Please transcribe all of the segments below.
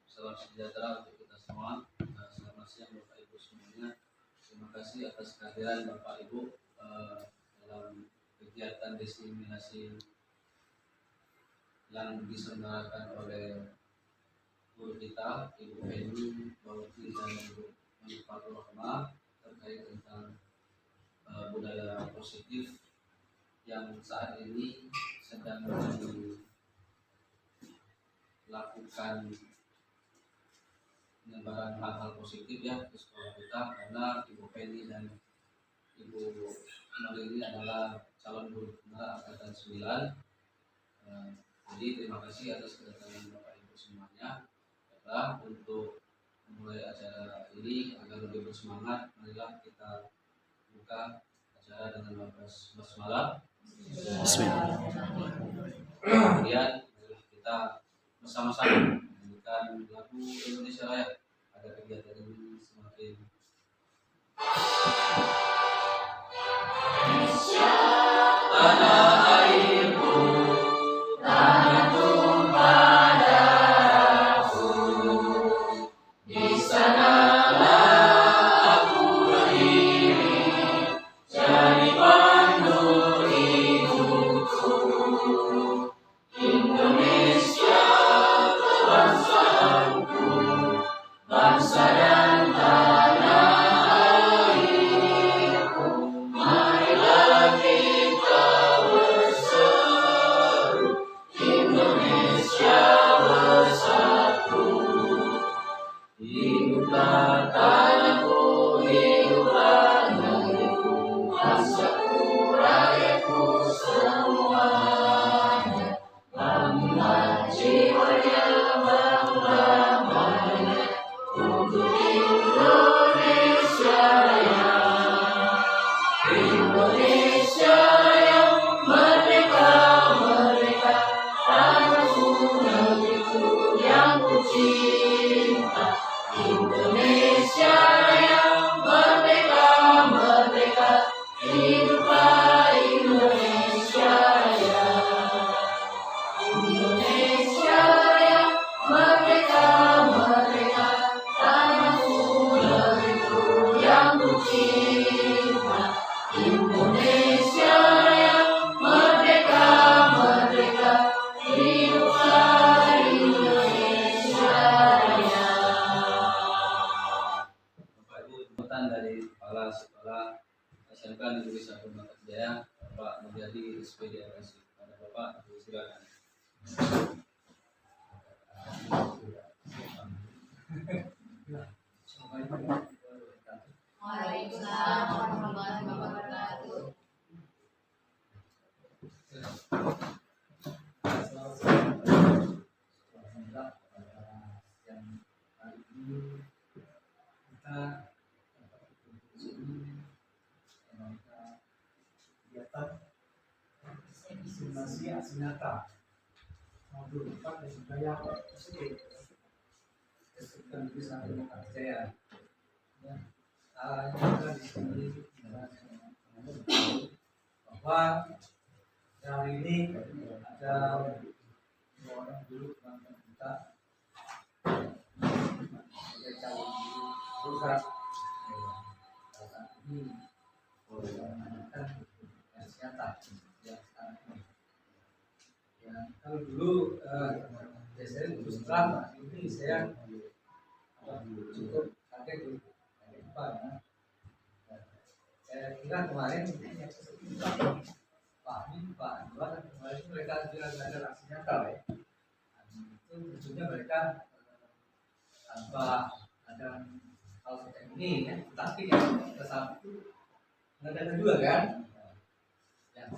Salam sejahtera untuk kita semua. Selamat siang Bapak Ibu semuanya. Terima kasih atas kehadiran Bapak Ibu dalam kegiatan diseminasi yang diselenggarakan oleh guru kita, Ibu Eni, Bauti dan Ibu Manifatul Rahmah terkait tentang budaya positif yang saat ini sedang dilakukan penyebaran hal-hal positif ya di sekolah kita, karena Ibu Penny dan Ibu Nolini adalah calon guru pembina angkatan 9. Jadi terima kasih atas kedatangan Bapak Ibu semuanya. Baiklah, untuk memulai acara ini agar lebih bersemangat, marilah kita buka acara dengan basmalah. Bismillah. Kemudian marilah kita bersama-sama menyanyikan lagu Indonesia Raya agar kegiatan ini semakin Indonesia, tanah airku, tanah tumpah darahku, di sanalah aku berdiri, jadi pandu hidupku. Indonesia kebangsaanku, bangsa dan tanah airku, marilah kita berseru, Indonesia bersatu. Hiduplah tanahku, hiduplah negeriku, bangsaku, rakyatku semuanya. Bangga jiwanya, bangga mananya, untuk Indonesia Raya. Indonesia yang merdeka, merdeka, tanahku, negeriku yang ku cinta. Indonesia yang merdeka, merdeka, hiduplah Indonesia Raya. Indonesia yang merdeka, merdeka, tanahku, negeriku yang ku cinta. Indonesia yang merdeka, merdeka, hiduplah Indonesia Raya. Bapak Ibu, jemputan dari kepala sekolah SMK Negeri 1 Mataram Jaya, Bapak Mulyadi SPD RSI. Pada Bapak, silakan. Waalaikumsalam warahmatullahi wabarakatuh. Alhamdulillah pada siang hari ini kita dapat berkumpul di sini dalam kegiatan diseminasi aksi nyata modul 4 dari budaya positif Kesatuan Negeri 1 Mataram Jaya. Ya, kita di sini bahwa hari ini ada dua orang guru teman-teman kita sebagai calon guru pusat saat ini menanyakan nyata yang sekarang ini. Ya, kalau dulu biasanya guru sekolah ini saya cukup kaget apa ya. Saya kira kemarin Pak Dua kan kemarin mereka bilang ada aksi nyata ya. Itu tentunya mereka tanpa ada hal seperti ini ya, tapi yang kesal itu mengadakan juga kan ya,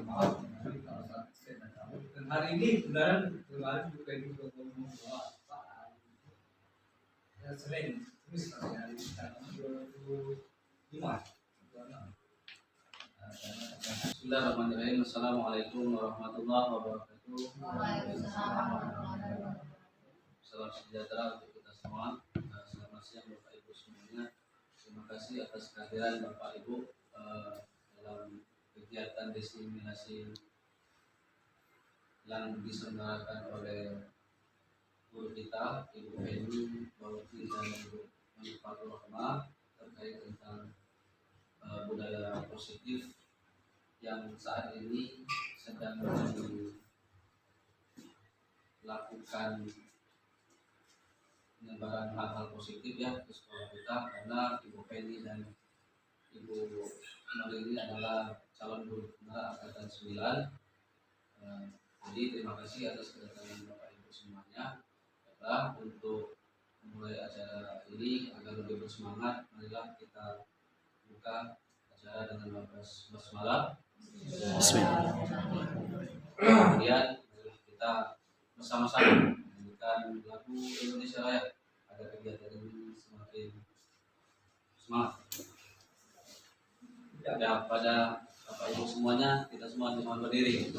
maaf kalau saya tidak tahu. Dan hari ini benaran kemarin juga itu ngomong bahwa Pak ya, Senin ini seperti hari ini tanggal 25. Bismillahirrahmanirrahim. Assalamualaikum warahmatullahi wabarakatuh. Waalaikumsalam warahmatullahi wabarakatuh. Salam sejahtera untuk kita semua. Selamat siang Bapak Ibu semuanya. Terima kasih atas kehadiran Bapak Ibu dalam kegiatan diseminasi yang diselenggarakan oleh guru kita Ibu Feni Bawati dan Ibu Manifatul Rahma terkait tentang budaya positif yang saat ini sedang dilakukan penyebaran hal-hal positif ya di sekolah kita, karena Ibu Feni dan Ibu Nuril adalah calon guru pembina angkatan 9. Jadi terima kasih atas kedatangan Bapak Ibu semuanya. Baiklah, untuk memulai acara ini agar lebih bersemangat, marilah kita buka acara dengan basmalah. Kemudian marilah kita bersama-sama menyanyikan lagu Indonesia Raya agar kegiatan ini semakin semangat. Ya, pada Bapak Ibu semuanya, kita semua mohon berdiri.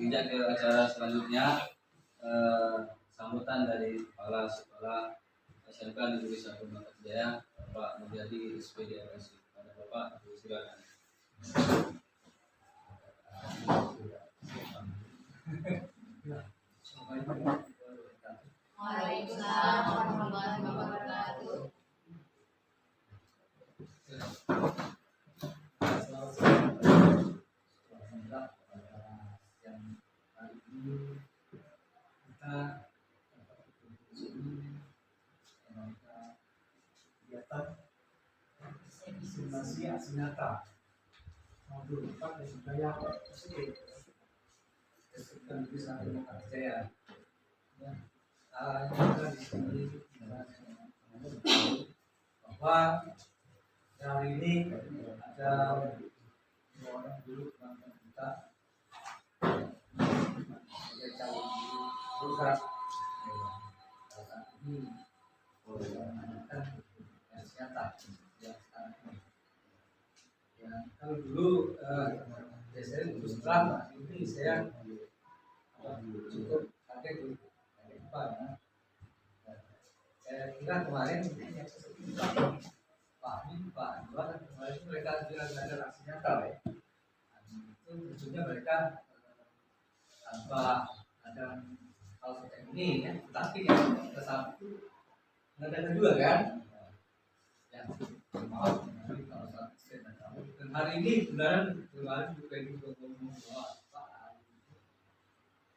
Tidak ke acara selanjutnya, sambutan dari Kepala Sekolah SMK Negeri 1 Mata Jaya, Bapak Mulyadi SPD RSI. Pada Bapak, silakan. Waalaikumsalam warahmatullahi wabarakatuh. Simulasi aksi nyata modul 4 dan budaya positif SMK Negeri 1 Mata Jaya. Kita di sini bahwa hari ini ada 2 orang guru pengajar kita sebagai calon guru pusat. Saat ini menggunakan nyata yang sekarang ini. Ya, kalau dulu saya terus terang ini saya cukup kaget apa ya. Saya kira kemarin Pak Anwar kemarin mereka juga ada aksi nyata ya. Itu tentunya mereka tanpa ada hal seperti ini ya, tetapi yang satu mengadakan juga kan ya, maaf kalau satu dan hari ini kemarin juga itu ngomong bahwa Pak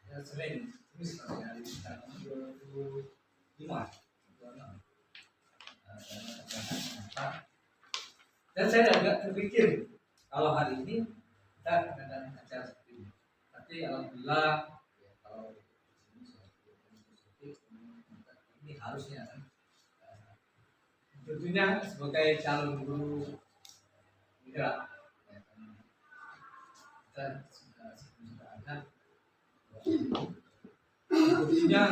ya Senin ini seperti hari tanggal 25 dan saya agak terpikir kalau hari ini kita akan acara seperti ini, tapi alhamdulillah ya, kalau ini harusnya kan tentunya sebagai calon guru migran ya, kita sudah ada tentunya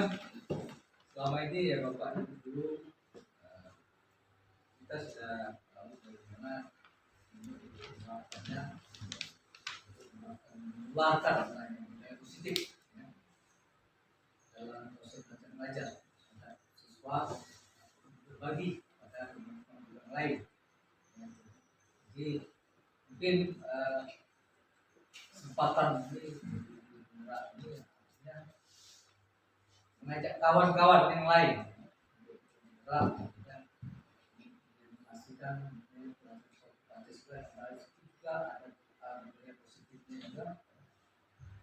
selama ini ya Bapak Ibu guru kita sudah tahu bagaimana melakukannya menularkan yang positif ya, dalam proses belajar mengajar agar siswa berbagi pada teman-teman yang lain ya. Jadi mungkin kesempatan ini artinya mengajak kawan-kawan yang lain untuk memastikan Pancasila juga ada nilai positifnya juga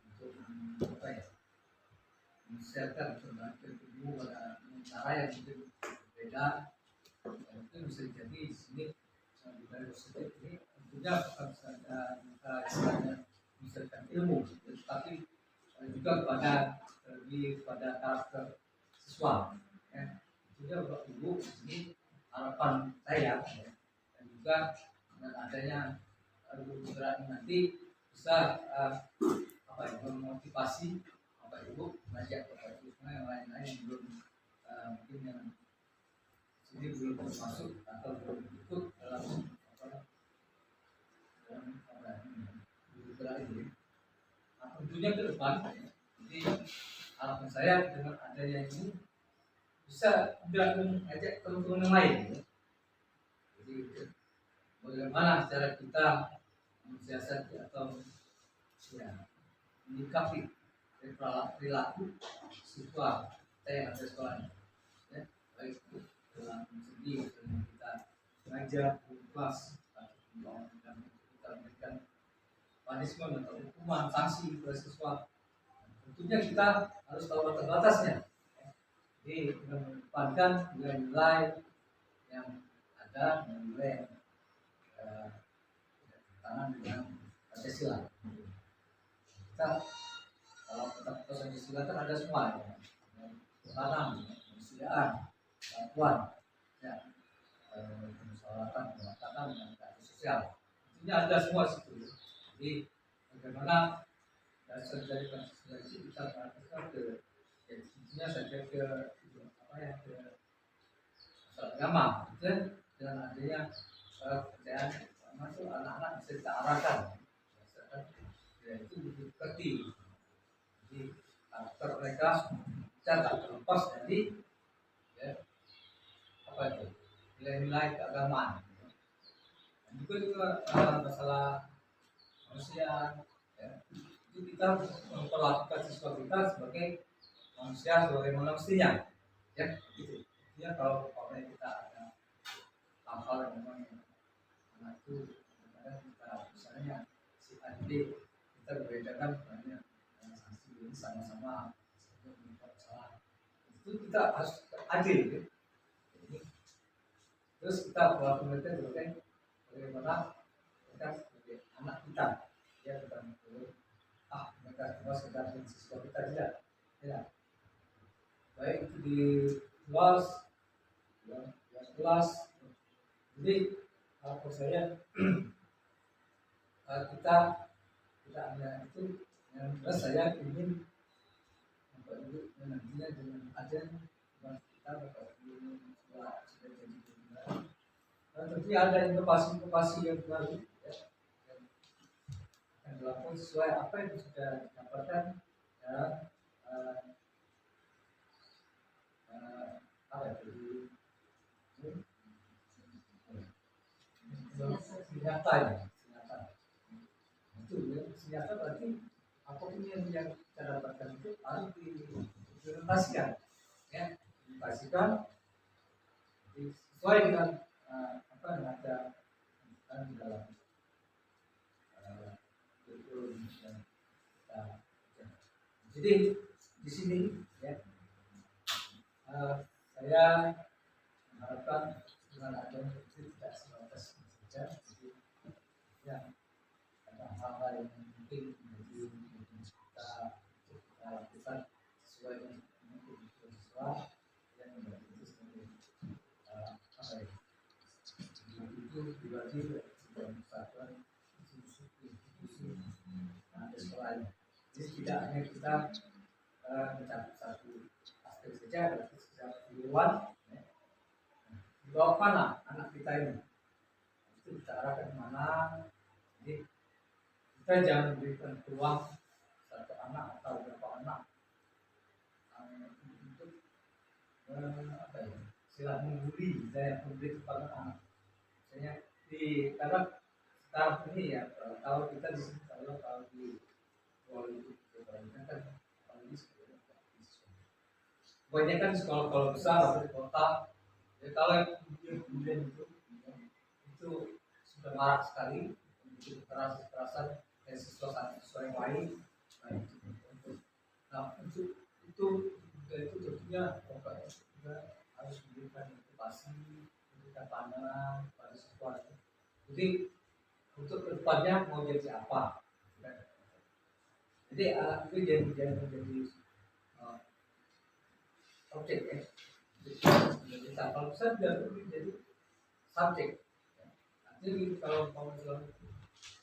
untuk apa ya menyesuaikan berbagai ilmu pada cara yang mungkin berbeda dan itu bisa jadi di sini nilai positif ini tentunya bukan saja kita istilahnya menyesuaikan ilmu tetapi juga lebih pada karakter siswa ya. Juga Bapak Ibu ini harapan saya ya, dan juga dengan adanya guru gerak nanti bisa apa ya, memotivasi Bapak Ibu mengajak Bapak Ibu yang lain-lain yang belum mungkin yang sini belum masuk atau belum ikut dalam apa dalam guru gerak ini. Nah, tentunya ke depan ya. Jadi harapan saya dengan adanya ini bisa juga mengajak teman-teman yang lain ya. Jadi bagaimana cara kita mensiasati atau ya, menyikapi perilaku siswa kita yang ada sekolahnya ya, baik dalam segi dengan kita mengajar kelas dan kita berikan punishment atau hukuman sanksi kepada siswa. Tentunya kita harus tahu batas-batasnya. Jadi mengedepankan nilai-nilai yang ada nilai tangan dengan Pancasila. Kita kalau kita Pancasila kan ada semua ya, tanam, kemanusiaan, persatuan, ya, permusyawaratan, kebangsaan dan keadilan sosial. Ini ada semua situ. Jadi bagaimana dasar dari Pancasila itu kita praktekkan ke intinya saja ke apa ya ke agama, gitu. Dengan adanya kepercayaan masuk anak-anak bisa kita arahkan, ya itu dimengerti. Jadi karakter mereka tidak terlepas dari ya, apa itu nilai-nilai keagamaan. Dan juga masalah manusia, ya, itu kita memperlakukan siswa kita sebagai manusia sebagaimana mestinya, ya gitu. Ya kalau kita ada hal-hal yang memang anak itu kadang kita misalnya si adik kita beredarkan banyak sanksi ini sama-sama salah itu kita harus adil ya. Jadi, terus kita perlakukan mereka sebagai bagaimana mereka sebagai anak kita ya, bukan mereka cuma sekedar siswa kita tidak ya, baik itu di kelas ya, kelas. Jadi kalau saya kita hanya itu yang jelas saya ingin Bapak Ibu nantinya dengan ada kita Bapak Ibu sudah jadi pembinaan. Tentu ada inovasi-inovasi yang baru ya, yang dilakukan sesuai apa yang sudah didapatkan dan apa itu senjata ya, senjata itu ya, senjata berarti apapun yang kita dapatkan itu harus diimplementasikan ya, diimplementasikan sesuai dengan apa yang ada di dalam kurikulum yang kita. Jadi di sini ya saya mengharapkan dengan adanya itu tidak sebatas saja, jadi ya ada hal-hal yang mungkin menjadi kita lakukan sesuai dengan kebutuhan siswa yang menjadi itu sebagai apa ya, juga dan persatuan institusi ada sekolahnya. Jadi tidak hanya kita mencapai satu aspek saja, berarti secara keseluruhan ya. Dibawa mana anak kita ini? Itu kita arahkan kemana? Jadi kita jangan berikan peluang satu anak atau beberapa anak untuk sila membuli saya memberi kepada anak. Misalnya karena sekarang ini ya kalau kita di sini kalau di sekolah itu kan apalagi kebanyakan sekolah besar atau di kota ya, kalau yang kemudian itu sudah marak sekali untuk kekerasan siswa yang lain. Nah untuk itu tentunya kita harus memberikan edukasi, memberikan pandangan pada siswa. Jadi untuk kedepannya mau jadi apa? Jadi itu jadi objek ya. Jadi kalau bisa jadi subjek. Jadi kalau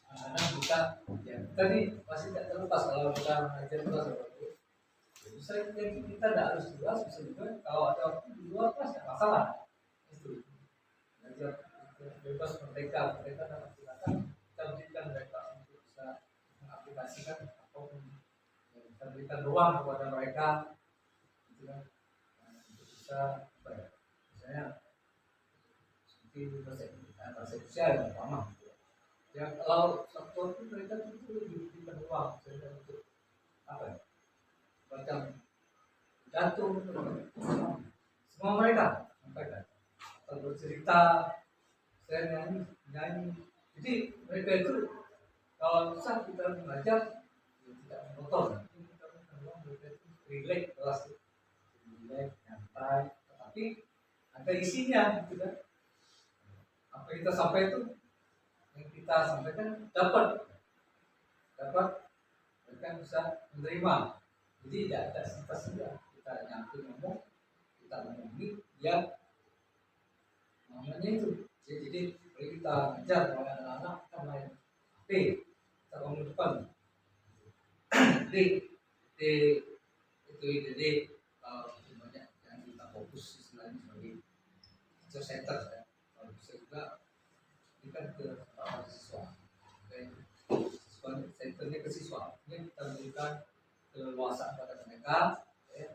anak kita ya tadi masih tidak terlepas kalau kita mengajar kelas bisa kita tidak harus jelas bisa juga kalau ada waktu di luar kelas tidak masalah itu belajar bebas mereka dapat silakan kita berikan mereka untuk bisa mengaplikasikan apapun yang kita berikan ruang kepada mereka gitu kan untuk bisa apa ya misalnya seperti bahasa sosial yang pertama ya kalau satu itu mereka itu diberikan ruang untuk apa ya macam jatuh semua mereka sampaikan atau bercerita saya nyanyi jadi mereka itu kalau bisa kita mengajar ya, tidak monoton kita ruang mereka itu relax kelas relax nyantai tapi ada isinya gitu kan apa kita sampai itu yang kita sampaikan dapat mereka bisa menerima jadi tidak ada sifat kita nyampe ngomong kita ngomongin dia namanya itu jadi kita ajar oleh anak-anak kita main HP kita ngomong depan jadi banyak yang kita fokus istilahnya sebagai teacher center ya. Kalau bisa juga ini kan ke siswa senternya ke siswa ini kita berikan keleluasaan pada mereka ya.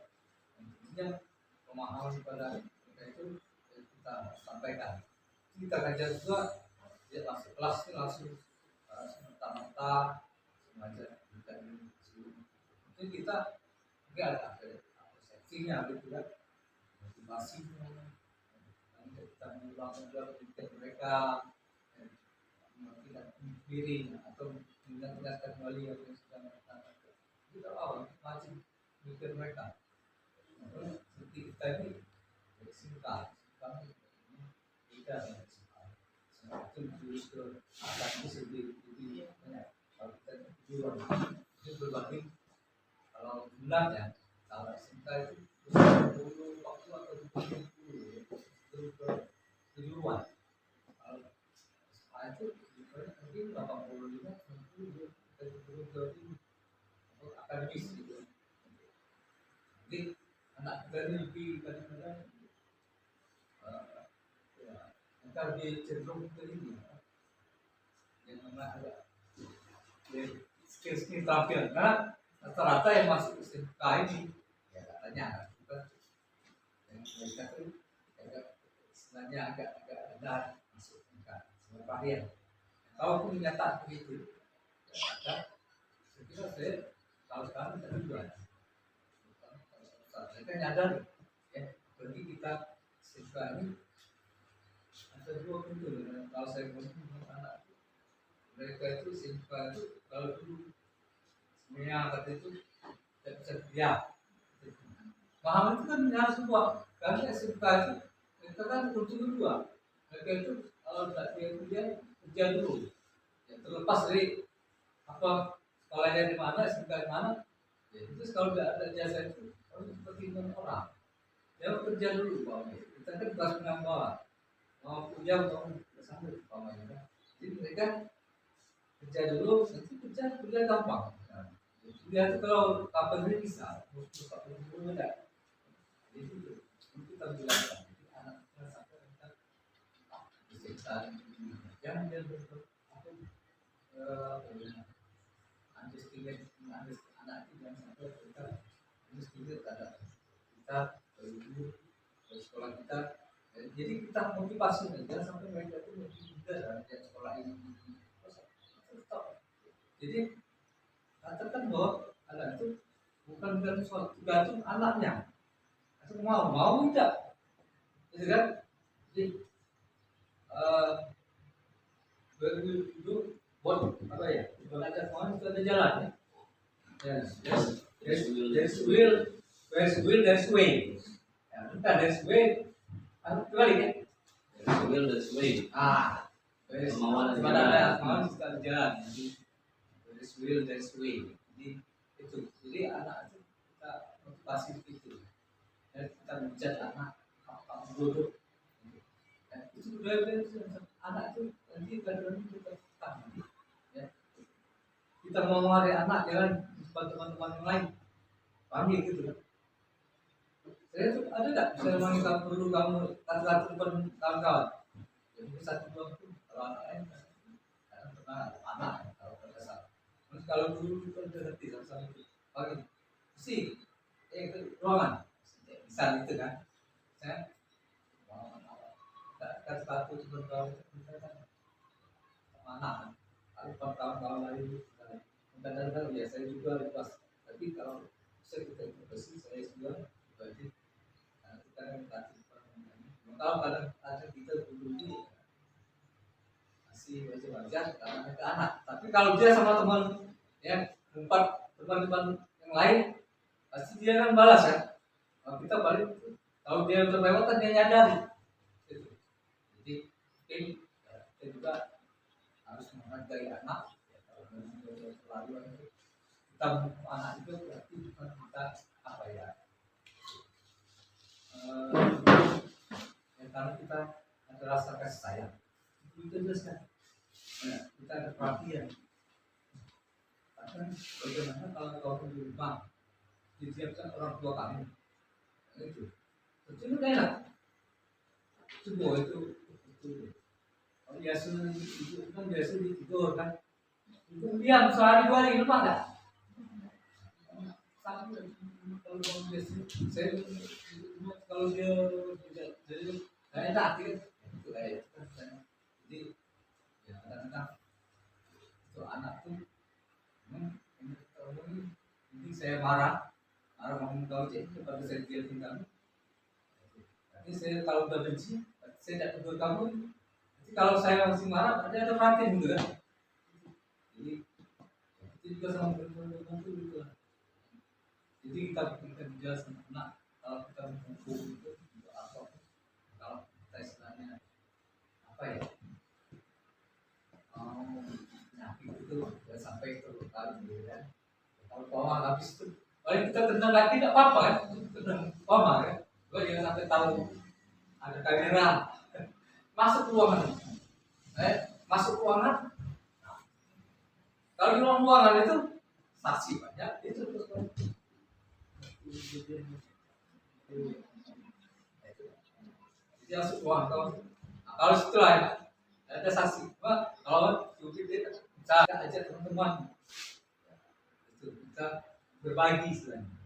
Intinya pemahaman pada mereka itu kita sampaikan kita ajar juga ya langsung kelas ini langsung semata-mata mengajar kita ini mungkin kita mungkin ada persepsinya gitu ya motivasinya nanti kita mengulang pendidikan mereka tidak diri atau mengingatkan kembali apa yang sudah mereka lakukan kita masih mikir mereka seperti kita ini singkat kita semakin jurus ke atas itu lebih banyak kalau kita tujuan itu berbanding kalau bulan ya kalau singkat itu 20 waktu atau 20 itu ke tujuan kalau itu mungkin 85 90 ke akademis gitu jadi anak kita ini lebih kadang-kadang kita lebih cenderung ke ini yang mana ada skill terampil karena rata-rata yang masuk SMK ini ya katanya yang mereka itu istilahnya agak benar masuk SMK semua varian kalaupun kenyataan begitu ya saya kira saya kalau sekarang tidak juga mereka nyadar ya bagi kita SMK ini ada dua pintu kalau saya ngomong anak mereka itu SMK itu kalau dulu sebenarnya kata itu tidak bisa dia paham itu kan harus semua karena SMK itu mereka kan kunci kedua mereka itu kalau tidak dia kerja dulu ya, terlepas dari apa sekolahnya di mana SMK di mana ya, itu kalau tidak ada jasa itu harus seperti orang dia kerja dulu Pak. Kita kan kelas menengah bawah mau kuliah mau S1 sampai umpamanya kan. Jadi mereka kerja dulu, nanti kerja gampang. Nah, dia tuh kalau kapan ini bisa, terus kapan dulu ada. Jadi itu kita jelaskan. Jadi anak kita sampai kita disiksa, jangan dia underestimate anak itu jangan sampai kita underestimate terhadap kita guru dari sekolah kita. Jadi kita motivasi jangan sampai mereka itu lebih muda dari sekolah ini. Jadi katakan bahwa anak itu bukan tergantung anaknya, atau mau tidak, gitu kan? Jadi dulu buat apa ya? Belajar mau itu ada jalan ya. There's will, there's way. Ya, bukan there's way. Kembali ya. There's will, there's way. Kemauan ada jalan. Ada jalan. There's will, there's way. Jadi itu. Jadi anak itu kita motivasi itu. Dan kita menjat anak apa bodoh. Itu budaya anak itu nanti kadang-kadang kita tahu. Ya. Kita mau menghargai anak jangan teman-teman yang lain. Panggil gitu kan. Saya tuh ada nggak misalnya manggil kamu perlu kamu kata-kata kawan-kawan. Jadi satu dua itu kalau anak lain pernah anak kalau berdasar. Terus kalau dulu kita udah ngerti sama itu panggil si ke ruangan bisa gitu kan. Saya kata-kata itu kawan-kawan mana kalau kawan-kawan lain kadang-kadang ya saya juga lupa. Tapi kalau saya kita bersih saya juga berarti kita kan kalau kadang kita dulu masih wajar karena ke anak. Tapi kalau dia sama teman ya teman-teman yang lain pasti dia kan balas kan. Kalau kita balik kalau dia terlewat dia nyadari. Gitu. Jadi kita juga harus menghargai anak. Kalau kita anak itu berarti bukan kita apa ya? Karena kita ada rasa kasih sayang. Itu jelaskan. Kita ada perhatian. Karena bagaimana kalau kau di rumah disiapkan orang tua kamu, itu enak. Semua itu. Kalau biasa itu kan biasa tidur kan. Diam sehari dua hari lupa nggak? Kalau dia jadi nggak enak gitu. Jadi ya kadang-kadang itu anak tuh ini saya marah ngomong kau cek kepada saya dia tinggal. Nanti saya kalau udah benci saya tidak tegur kamu. Nanti kalau saya masih marah ada perhatian gitu kan. Jadi itu juga sama berkumpul gitu. Jadi kita jelaskan anak kalau kita berkumpul itu untuk apa? Kalau kita istilahnya apa ya? Penyakit itu ya sampai terluka gitu kan. Kalau koma habis itu, paling kita tendang lagi tidak apa-apa kan? Tendang koma kan? Gua jangan sampai tahu ada kamera masuk ruangan. Masuk ruangan. Kalau di ruangan itu saksi banyak itu terus jadi masuk ruangan kalau setelah ada saksi kalau kita bisa ajak teman-teman itu kita berbagi istilahnya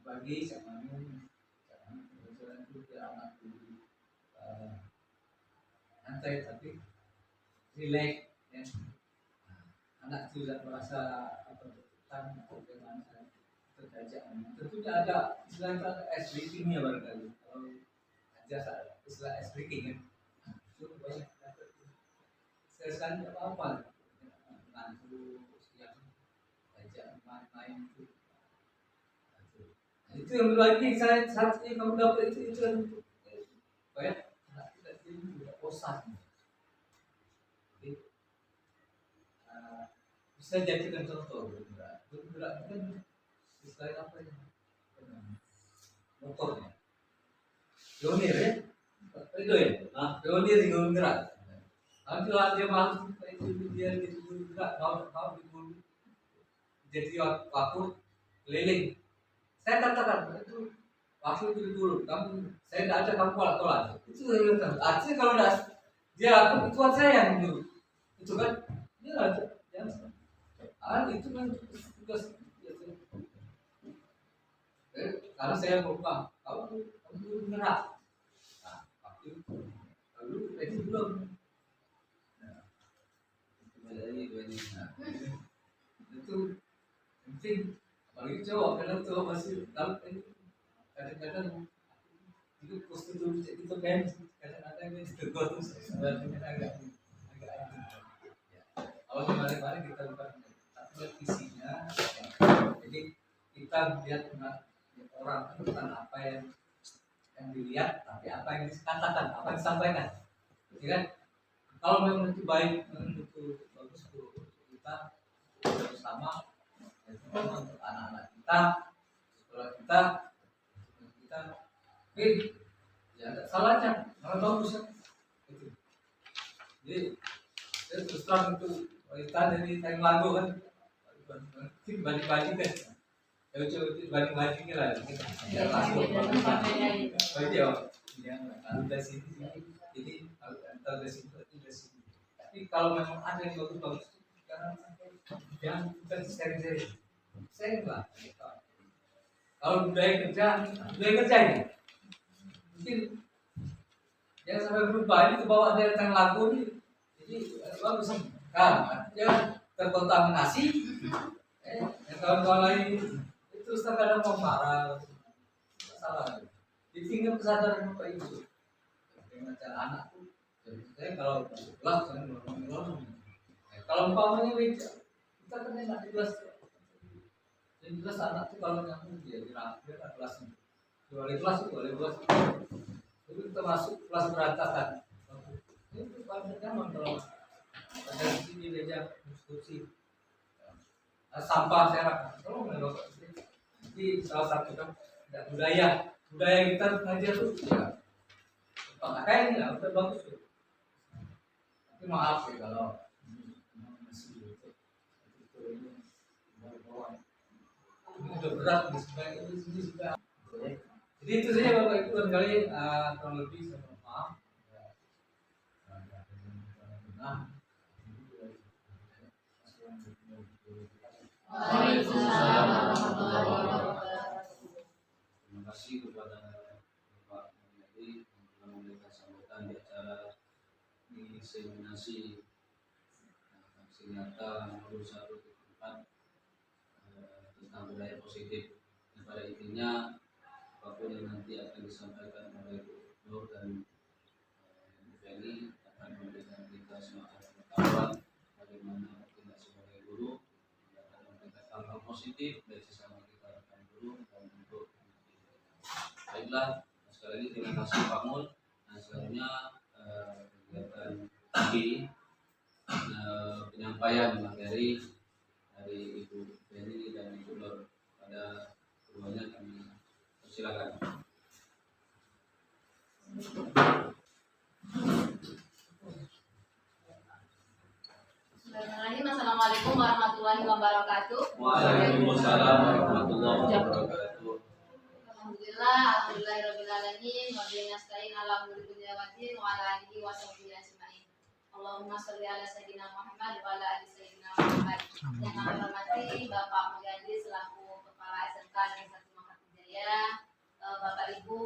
berbagi sama pelajaran itu biar anak itu santai tapi relax ya. Anak itu tidak merasa tertekan atau dengan terjajak. Tentunya ada istilah ice breaking-nya barangkali. Kalau aja istilah ice breaking kan, itu banyak. Saya sekali apa-apa. Nanti yang ajak main itu. Itu yang berbagi saya saat ini kamu dapat itu yang banyak anak kita ini tidak bosan. Bisa jadikan contoh bergerak kan istilahnya apa ya motornya pionir ya pionir di gerak Alhamdulillah dia malu itu dia jadi guru juga mau di guru jadi waktu keliling. Saya katakan itu waktu jadi guru kamu saya tidak ada kamu tolak itu artinya kalau dia lakukan itu saya yang guru itu kan dia ada yang itu kan tugas karena saya lupa kamu guru benar. Nah, waktu itu lalu itu belum. Itu penting apalagi cowok karena cowok masih tahu kadang-kadang itu postur itu kan kadang-kadang itu tegur tuh sebenarnya agak kalau kemarin kita bukan tapi lihat isinya jadi kita melihat orang bukan apa yang dilihat tapi apa yang dikatakan apa yang disampaikan ya kan kalau memang itu baik itu bagus untuk kita bersama untuk anak-anak kita sekolah kita ya ada salahnya kalau bagus gitu. Jadi terus terang itu kita dari time lagu kan balik-balik kan kalau coba balik-balik lah ya lagu yang dari sini jadi antar dari sini tapi kalau memang ada yang bagus jangan kita sering-sering lah kalau budaya kerja ini mungkin yang sampai berubah ini kebawa dari tentang lagu ini jadi bagus kan ya terkontaminasi yang kawan-kawan lain itu terus terkadang mau marah salah ditinggal kesadaran bapak ibu dengan cara anak tuh saya kalau kelas saya ngomong kalau umpamanya meja kita kan enak di kelas jadi kelas anak tuh kalau nyambung dia dirapikan kelasnya boleh kelas itu kita masuk kelas berantakan itu paling nyaman kalau ada di sini meja diskusi sampah serak kalau nggak jadi salah satu kan tidak budaya kita ngajar tuh ya pakai ini lah udah bagus tuh tapi maaf ya kalau masih itu ini udah berat di sebelah ini sudah jadi itu saja bapak ibu barangkali kurang lebih saya mohon maaf Waalaikumsalam warahmatullahi wabarakatuh. Terima kasih kepada Bapak Mulyadi yang telah memberikan sambutan di acara diseminasi aksi nyata nomor 1/4 tentang budaya positif. Dan pada intinya apapun yang nanti akan disampaikan oleh Bu Nur dan Bu Feni akan memberikan kita semacam pengetahuan bagaimana kita sebagai guru akan memberikan hal-hal positif dari sesama kita rekan guru dan untuk baiklah sekali lagi terima kasih Pak Mul. Nah selanjutnya kegiatan ini penyampaian materi dari Ibu Feni dan Ibu Nur pada keduanya kami silakan. Bismillahirrahmanirrahim. Assalamualaikum warahmatullahi wabarakatuh. Waalaikumsalam warahmatullahi wabarakatuh. Alhamdulillahirabbil alamin wa bihi nasta'in ala umuri dunya waddin wa ala alihi wa sahbihi ajmain. Allahumma shalli ala sayyidina Muhammad wa ala ali sayyidina Muhammad. Yang kami hormati Bapak Mulyadi selaku Kepala SMK Negeri 1 Makassar Jaya, Bapak Ibu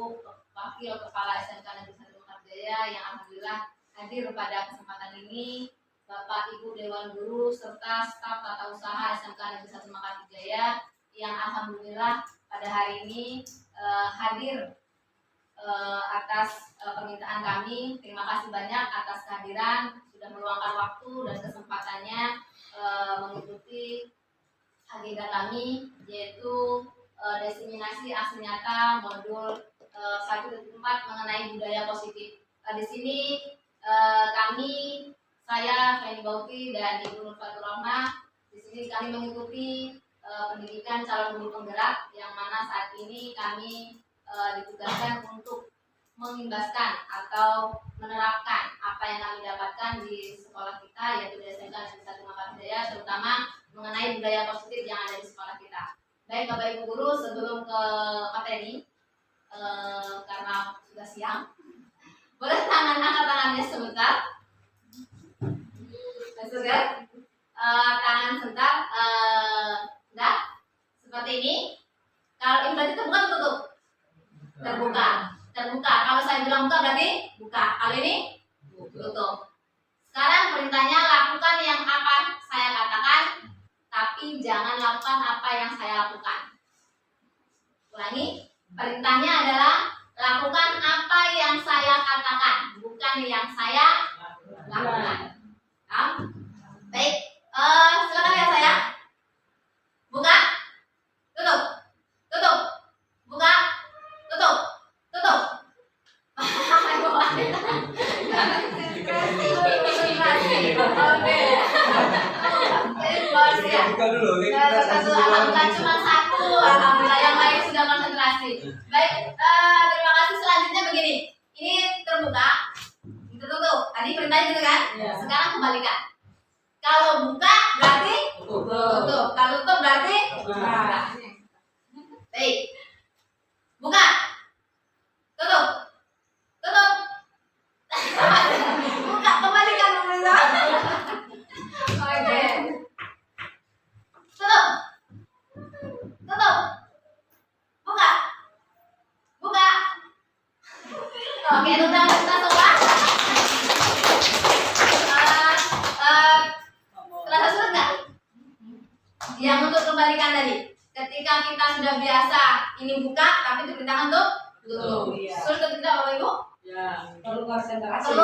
Wakil Kepala SMK Negeri 1 Makassar Jaya yang alhamdulillah hadir pada kesempatan ini, Bapak Ibu Dewan Guru serta staf tata usaha SMK Negeri 1 Makassar Jaya yang alhamdulillah pada hari ini hadir atas permintaan kami. Terima kasih banyak atas kehadiran, sudah meluangkan waktu dan kesempatannya mengikuti agenda kami, yaitu diseminasi aksi nyata modul 1/4 mengenai budaya positif. Di sini saya Feni Bauti dan Ibu Nur Fatur Rahmah, di sini kami mengikuti pendidikan calon guru penggerak yang mana saat ini kami ditugaskan untuk mengimbaskan atau menerapkan apa yang kami dapatkan di sekolah kita, yaitu di SMK Negeri 1 Mangkapjaya, terutama mengenai budaya positif yang ada di sekolah kita. Baik Bapak Ibu Guru, sebelum ke materi, karena sudah siang, boleh angkat tangannya sebentar. Sudah, tangan sebentar, enggak, seperti ini. Kalau ini berarti terbuka atau tutup? Terbuka. Kalau saya bilang buka berarti buka. Kalau ini tutup. Sekarang perintahnya lakukan yang apa saya katakan, tapi jangan lakukan apa yang saya lakukan. Ulangi, perintahnya adalah lakukan apa yang saya katakan, bukan yang saya lakukan. Baik, silakan ya saya. Buka, tutup, buka, tutup. Bukan cuma satu, alhamdulillah yang lain sudah konsentrasi. Baik, terima kasih. Selanjutnya begini, ini terbuka, tertutup. Tadi perintahnya gitu kan? Sekarang kembalikan. Kalau buka berarti tutup, kalau tutup berarti buka. Baik, buka, tutup. Buka, kembalikan pemirsa. Oke. Tutup. Buka. Oke, udah kita coba. Terasa sulit nggak? Yang untuk kembalikan tadi, ketika kita sudah biasa ini buka, tapi diperintahkan untuk tutup. Sulit atau tidak Bapak Ibu? Ya, perlu konsentrasi.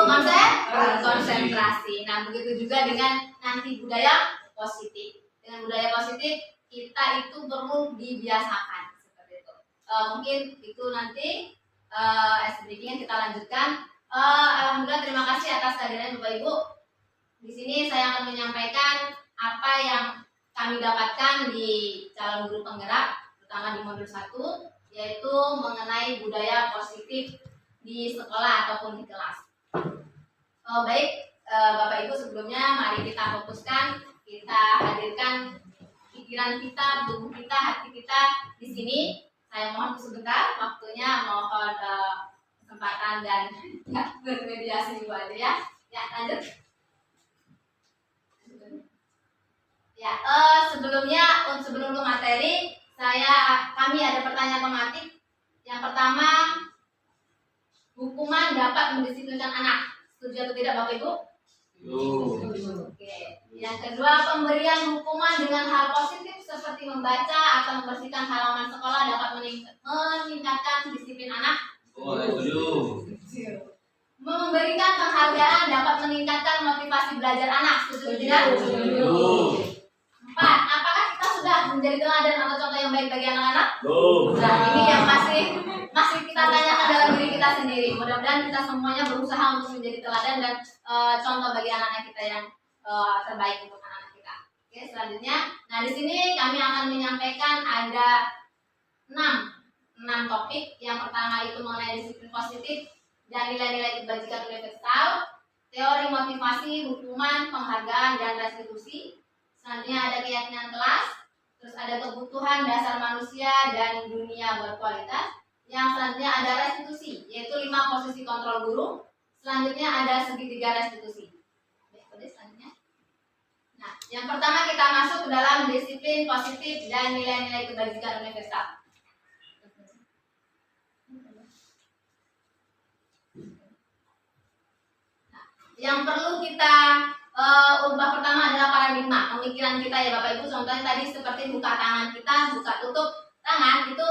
Konsentrasi. Nah, begitu juga dengan nanti budaya positif. Dengan budaya positif kita itu perlu dibiasakan seperti itu. Mungkin itu nanti SPG kita lanjutkan. Alhamdulillah, terima kasih atas kehadiran Bapak Ibu. Di sini saya akan menyampaikan apa yang kami dapatkan di calon guru penggerak, terutama di modul 1, yaitu mengenai budaya positif di sekolah ataupun di kelas. Baik, Bapak Ibu, sebelumnya mari kita fokuskan, kita hadirkan pikiran kita, tubuh kita, hati kita di sini. Saya mohon sebentar waktunya, mohon kesempatan dan bermediasi Ibu aja ya. Ya, lanjut. Ya, sebelum ke materi, kami ada pertanyaan tematik. Yang pertama, hukuman dapat mendisiplinkan anak. Setuju atau tidak Bapak Ibu? Oke. Yang kedua, pemberian hukuman dengan hal positif seperti membaca atau membersihkan halaman sekolah dapat meningkatkan disiplin anak. Memberikan penghargaan dapat meningkatkan motivasi belajar anak. Setuju atau tidak? Empat, apakah kita sudah menjadi teladan atau contoh yang baik bagi anak-anak? Nah, ini yang masih kita tanyakan dalam diri kita sendiri. Mudah-mudahan kita semuanya berusaha untuk menjadi teladan dan contoh bagi anak-anak kita yang terbaik untuk anak-anak kita. Oke, selanjutnya, nah di sini kami akan menyampaikan ada 6 topik. Yang pertama itu mengenai disiplin positif dan nilai-nilai kebajikan universal, teori motivasi, hukuman, penghargaan, dan restitusi. Selanjutnya ada keyakinan kelas, terus ada kebutuhan dasar manusia dan dunia berkualitas. Yang selanjutnya ada restitusi, yaitu 5 posisi kontrol guru. Selanjutnya ada segitiga restitusi. Selanjutnya. Nah, yang pertama kita masuk ke dalam disiplin positif dan nilai-nilai kebajikan universal. Nah, yang perlu kita ubah pertama adalah paradigma pemikiran kita ya Bapak Ibu. Contohnya tadi seperti buka tangan kita, buka tutup tangan itu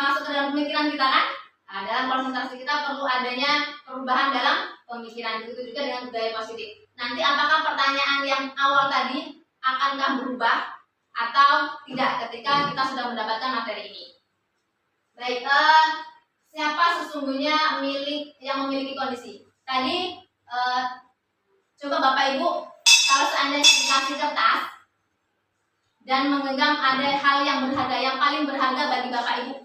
masuk ke dalam pemikiran kita kan. Nah, dalam konsentrasi kita perlu adanya perubahan dalam pemikiran. Begitu juga dengan budaya positif. Nanti apakah pertanyaan yang awal tadi akankah berubah atau tidak ketika kita sudah mendapatkan materi ini? Baik, siapa sesungguhnya yang memiliki kondisi? Tadi coba Bapak Ibu, kalau seandainya dikasih kertas dan menggenggam ada hal yang berharga, yang paling berharga bagi Bapak Ibu,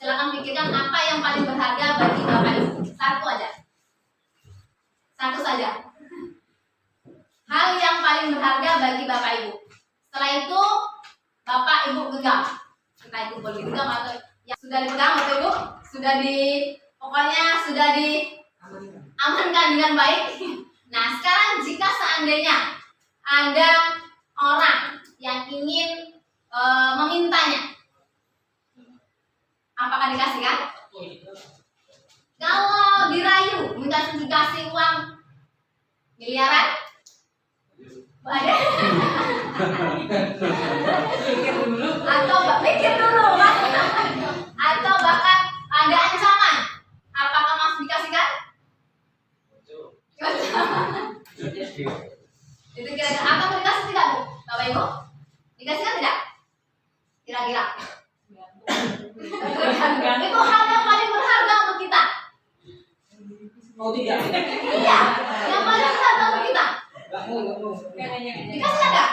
Silakan pikirkan apa yang paling berharga bagi Bapak Ibu. Satu aja. Satu saja. Hal yang paling berharga bagi Bapak Ibu. Setelah itu Bapak Ibu genggam. Entah itu boleh genggam atau yang sudah dipegang Bapak Ibu, pokoknya sudah diamankan dengan baik. Nah, sekarang jika seandainya ada orang yang ingin memintanya, apakah dikasihkan? Kalau dirayu minta dikasih uang miliaran, ada atau pikir dulu Mas. Atau bahkan ada ancaman, apakah Mas dikasihkan? Itu kira-kira atau dikasih tidak Bu? Bapak Ibu? Dikasihkan tidak? Kira-kira? Itu hal yang paling berharga untuk kita. Mau tidak? Iya, yang paling berharga untuk kita. Dikasih enggak?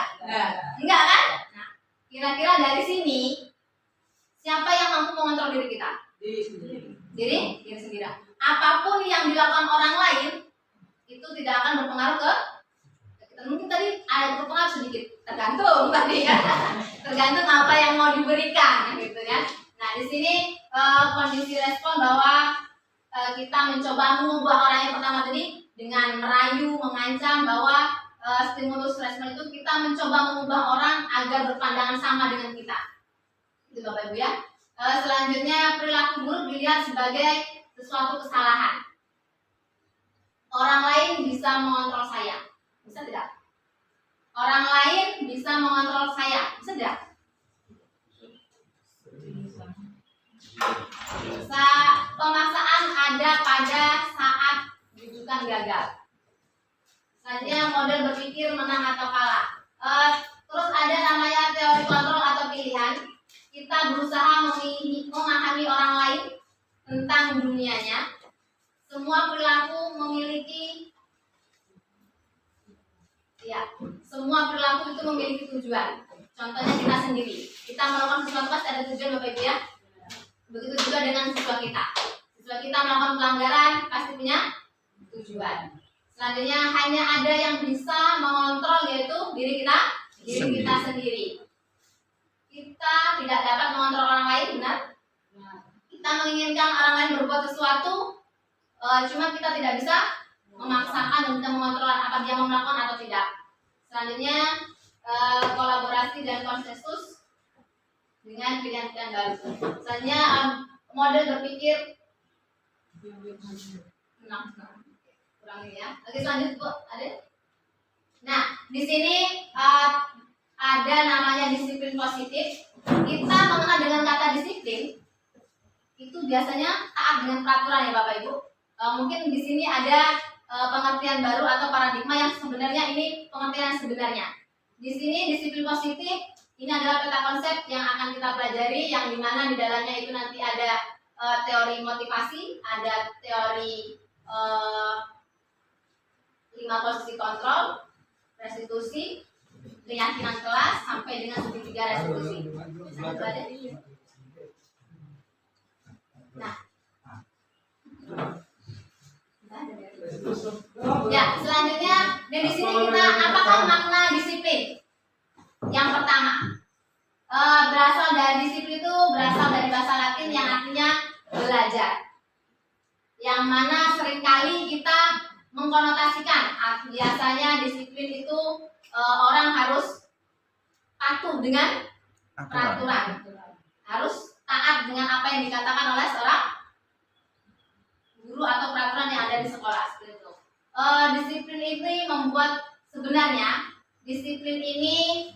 Enggak kan? Nah, kira-kira dari sini siapa yang mampu mengontrol diri kita? Diri sendiri. Apapun yang dilakukan orang lain itu tidak akan berpengaruh ke kita. Mungkin tadi ada berpengaruh sedikit, tergantung tadi ya. Tergantung apa yang mau diberikan gitu ya. Nah, di sini kondisi respon bahwa kita mencoba mengubah orang yang pertama tadi dengan merayu, mengancam bahwa stimulus respon itu kita mencoba mengubah orang agar berpandangan sama dengan kita. Itu Bapak Ibu ya. Selanjutnya perilaku buruk dilihat sebagai sesuatu kesalahan. Orang lain bisa mengontrol saya, bisa tidak? Orang lain bisa mengontrol saya, bisa tidak? Pemaksaan ada pada saat rujukan gagal. Selanjutnya model berpikir menang atau kalah. Terus ada namanya teori kontrol atau pilihan. Kita berusaha memahami orang lain tentang dunianya. Semua perilaku memiliki semua perilaku itu memiliki tujuan. Contohnya kita sendiri. Kita melakukan sesuatu pasti ada tujuan Bapak Ibu ya. Begitu juga dengan siswa kita. Siswa kita melakukan pelanggaran pasti punya tujuan. Selanjutnya hanya ada yang bisa mengontrol yaitu diri kita sendiri. Kita tidak dapat mengontrol orang lain, benar? Kita menginginkan orang lain berbuat sesuatu, cuma kita tidak bisa memaksakan dan kita mengontrol apa dia mau melakukan atau tidak. Selanjutnya kolaborasi dan konsensus dengan pilihan-pilihan baru. Selanjutnya model berpikir kurang ini ya. Oke, selanjutnya Bu, ada? Nah, di sini ada namanya disiplin positif. Kita mengenal dengan kata disiplin itu biasanya taat dengan peraturan ya Bapak Ibu. Mungkin di sini ada pengertian baru atau paradigma yang sebenarnya ini pengertian yang sebenarnya. Di sini disiplin positif ini adalah peta konsep yang akan kita pelajari, yang dimana di dalamnya itu nanti ada teori motivasi, ada teori 5 posisi kontrol, restitusi, keyakinan kelas, sampai dengan segitiga restitusi. Nah, ya selanjutnya dari sini kita apakah makna disiplin? Yang pertama, berasal dari disiplin itu berasal dari bahasa Latin yang artinya belajar. Yang mana seringkali kita mengkonotasikan biasanya disiplin itu orang harus patuh dengan peraturan, harus taat dengan apa yang dikatakan oleh seorang guru atau peraturan yang ada di sekolah. Seperti itu. Disiplin ini membuat sebenarnya disiplin ini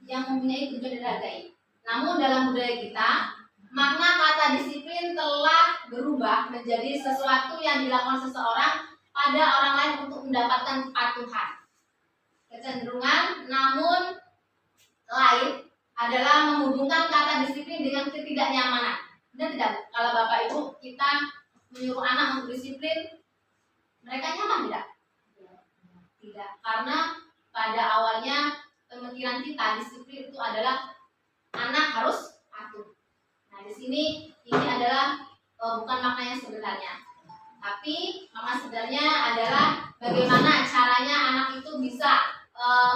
yang mempunyai tujuan dihargai. Namun dalam budaya kita, makna kata disiplin telah berubah menjadi sesuatu yang dilakukan seseorang pada orang lain untuk mendapatkan kepatuhan. Kecenderungan namun lain adalah menghubungkan kata disiplin dengan ketidaknyamanan. Benar tidak? Kalau Bapak Ibu kita menyuruh anak untuk disiplin, mereka nyaman tidak? Tidak, karena pada awalnya pemikiran kita disiplin itu adalah anak harus patuh. Nah, di sini ini adalah bukan makna yang sebenarnya, tapi makna sebenarnya adalah bagaimana caranya anak itu bisa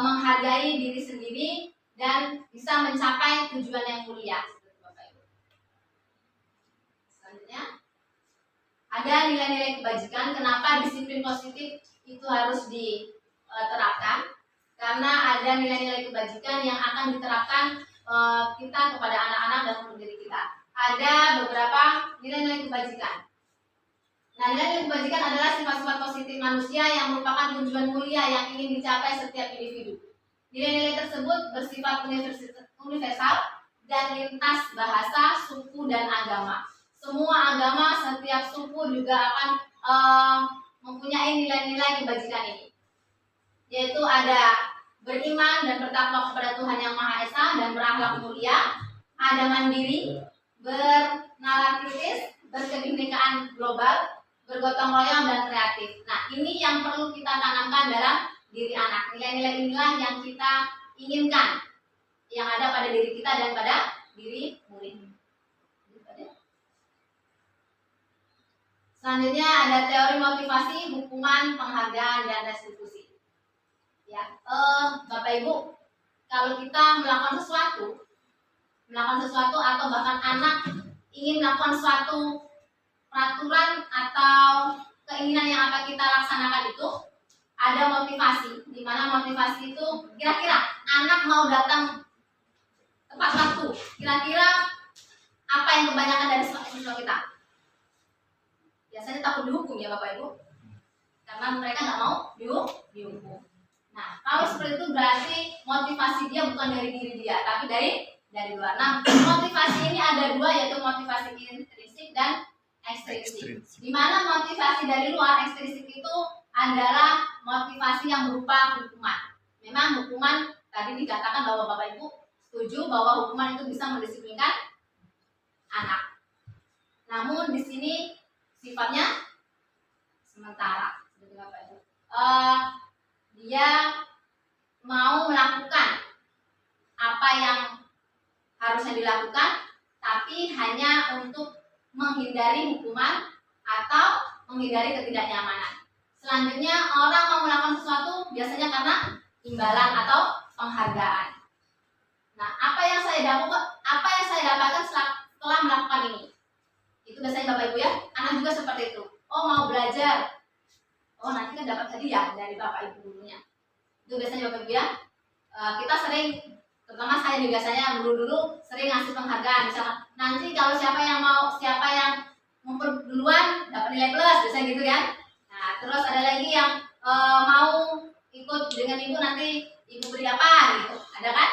menghargai diri sendiri dan bisa mencapai tujuan yang mulia. Bapak Ibu. Selanjutnya ada nilai-nilai kebajikan. Kenapa disiplin positif itu harus diterapkan? Karena ada nilai-nilai kebajikan yang akan diterapkan kita kepada anak-anak dan untuk diri kita. Ada beberapa nilai-nilai kebajikan. Nah, nilai-nilai kebajikan adalah sifat-sifat positif manusia yang merupakan tujuan mulia yang ingin dicapai setiap individu. Nilai-nilai tersebut bersifat universal dan lintas bahasa, suku, dan agama. Semua agama, setiap suku juga akan mempunyai nilai-nilai kebajikan ini, yaitu ada beriman dan bertakwa kepada Tuhan Yang Maha Esa dan berakhlak mulia, ada mandiri, bernalar kritis, berkebinekaan global, bergotong royong, dan kreatif. Nah, ini yang perlu kita tanamkan dalam diri anak. Nilai-nilai inilah yang kita inginkan, yang ada pada diri kita dan pada diri murid. Selanjutnya ada teori motivasi, hukuman, penghargaan, dan restitusi. Ya, Bapak Ibu, kalau kita melakukan sesuatu atau bahkan anak ingin melakukan suatu peraturan atau keinginan yang akan kita laksanakan, itu ada motivasi. Di mana motivasi itu kira-kira anak mau datang tepat waktu. Kira-kira apa yang kebanyakan dari siswa kita? Biasanya takut dihukum ya Bapak Ibu, karena mereka nggak mau dihukum. Nah, kalau seperti itu berarti motivasi dia bukan dari diri dia, tapi dari luar. Nah, motivasi ini ada dua, yaitu motivasi intrinsik dan ekstrinsik. Di mana motivasi dari luar, ekstrinsik itu adalah motivasi yang berupa hukuman. Memang hukuman tadi dikatakan bahwa Bapak Ibu setuju bahwa hukuman itu bisa mendisiplinkan anak. Namun di sini sifatnya sementara. Bapak Ibu, dia mau melakukan apa yang harusnya dilakukan, tapi hanya untuk menghindari hukuman atau menghindari ketidaknyamanan. Selanjutnya, orang mau melakukan sesuatu biasanya karena imbalan atau penghargaan. Nah, apa yang saya dapatkan setelah melakukan ini? Itu biasanya Bapak Ibu ya, anak juga seperti itu. Oh, mau belajar. Oh, nanti kan dapat hadiah dari Bapak Ibu gurunya. Itu biasanya Bapak Ibu ya. Kita sering, terutama saya juga, biasanya dulu sering ngasih penghargaan. Misalnya nanti kalau siapa yang ngumpul duluan dapat nilai plus, biasanya gitu kan. Nah, terus ada lagi yang mau ikut dengan ibu, nanti ibu beri apa gitu. Ada kan?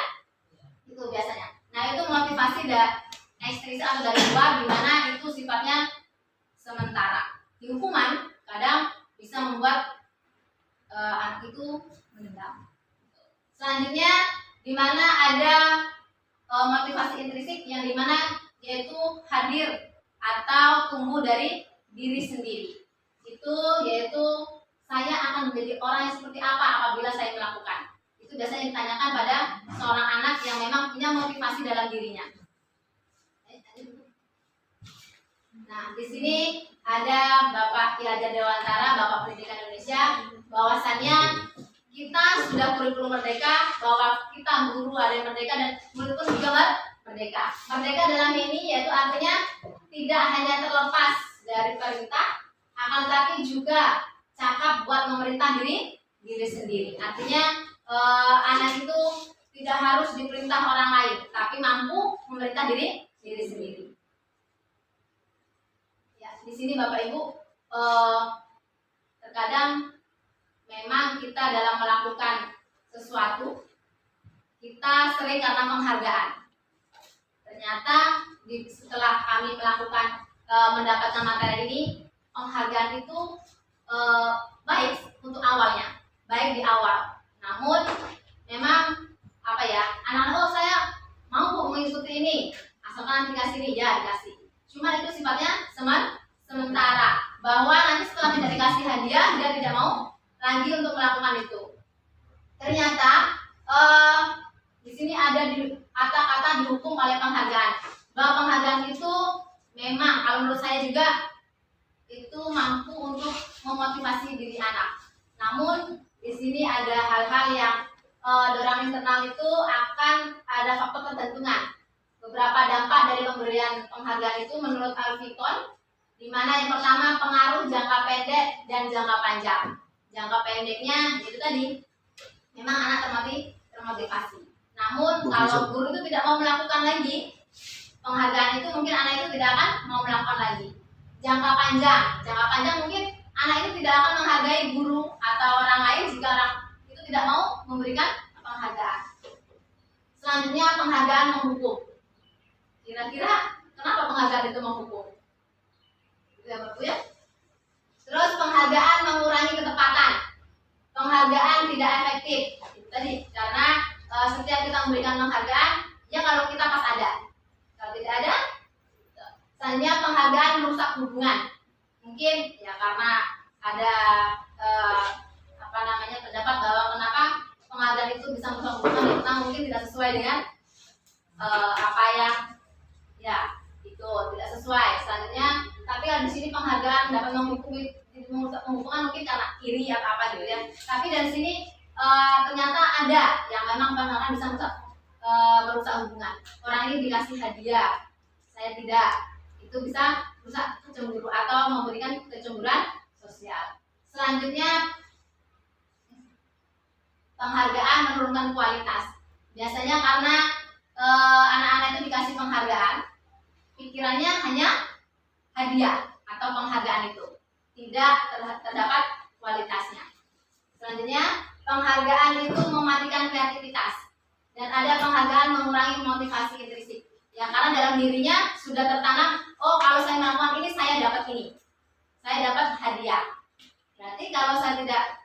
Itu biasanya. Nah, itu motivasi ekstrinsik atau dari luar, di mana itu sifatnya sementara. Di hukuman kadang bisa membuat anak itu mendendam. Selanjutnya, di mana ada motivasi intrinsik yang di mana yaitu hadir atau tumbuh dari diri sendiri. Itu yaitu saya akan menjadi orang yang seperti apa apabila saya melakukan. Itu biasanya ditanyakan pada seorang anak yang memang punya motivasi dalam dirinya. Nah, di sini ada Bapak Ki Hajar Dewantara, Bapak Pendidikan Indonesia, bahwasannya kita sudah kurikulum merdeka, bahwa kita guru ada yang merdeka dan murid pun juga merdeka. Merdeka dalam ini yaitu artinya tidak hanya terlepas dari perintah, akan tetapi juga cakap buat memerintah diri sendiri. Artinya anak itu tidak harus diperintah orang lain, tapi mampu memerintah diri sendiri. Di sini Bapak Ibu, terkadang memang kita dalam melakukan sesuatu, kita sering karena penghargaan. Ternyata setelah kami mendapatkan materi ini, penghargaan itu baik untuk awalnya, baik di awal. Namun memang anak-anak saya mau mengikuti ini, asalkan dikasih ini, ya dikasih. Cuma itu sifatnya sementara, bahwa nanti setelah tidak dikasih hadiah dia tidak mau lagi untuk melakukan itu. Ternyata di sini ada kata-kata dihukum oleh penghargaan, bahwa penghargaan itu supaya juga itu mampu untuk memotivasi diri anak. Namun di sini ada hal-hal yang dorongan internal itu akan ada faktor ketergantungan. Beberapa dampak dari pemberian penghargaan itu menurut Alfikon, di mana yang pertama pengaruh jangka pendek dan jangka panjang. Jangka pendeknya itu tadi, memang anak termotivasi. Namun kalau guru itu tidak mau melakukan lagi penghargaan itu, mungkin anak itu tidak akan mau melakukan lagi. Jangka panjang mungkin anak itu tidak akan menghargai guru atau orang lain jika orang itu tidak mau memberikan penghargaan. Selanjutnya penghargaan menghukum. Kira-kira kenapa penghargaan itu menghukum? Itu ya Bapak ya. Terus penghargaan mengurangi ketepatan. Penghargaan tidak efektif. Itu tadi karena setiap kita memberikan penghargaan, ya kalau kita pas ada. Kalau tidak ada, selanjutnya penghargaan merusak hubungan. Mungkin ya karena ada pendapat bahwa kenapa penghargaan itu bisa merusak hubungan, karena mungkin tidak sesuai dengan apa yang ya itu tidak sesuai. Selanjutnya, tapi kalau di sini penghargaan dapat merusak hubungan mungkin karena iri atau apa gitu ya. Tapi dari sini ternyata ada yang memang penghargaan bisa merusak hubungan. Orang ini dikasih hadiah, saya tidak, itu bisa merusak kecemburu atau memberikan kecemburuan sosial. Selanjutnya penghargaan menurunkan kualitas. Biasanya karena anak-anak itu dikasih penghargaan, pikirannya hanya hadiah atau penghargaan itu, tidak terdapat kualitasnya. Selanjutnya penghargaan itu mematikan kreativitas, dan ada penghargaan mengurangi motivasi intrinsik. Ya karena dalam dirinya sudah tertanam, oh kalau saya melakukan ini saya dapat ini, saya dapat hadiah. Berarti kalau saya tidak,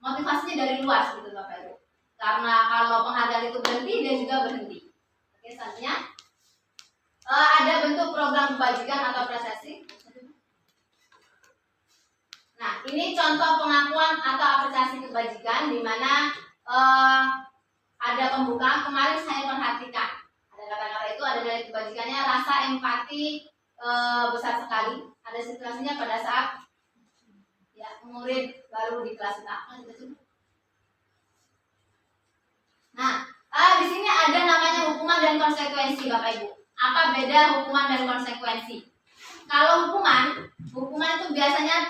motivasinya dari luar gitu Bapak Ibu. Karena kalau penghargaan itu berhenti, dia juga berhenti. Oke, selanjutnya ada bentuk program kebajikan atau prestasi. Nah, ini contoh pengakuan atau apresiasi kebajikan di mana ada pembukaan. Kemarin saya perhatikan ada kata-kata itu, ada dari kebajikannya rasa empati besar sekali. Ada situasinya pada saat ya murid baru di kelas 6. Nah, di sini ada namanya hukuman dan konsekuensi Bapak Ibu. Apa beda hukuman dan konsekuensi? Kalau hukuman itu biasanya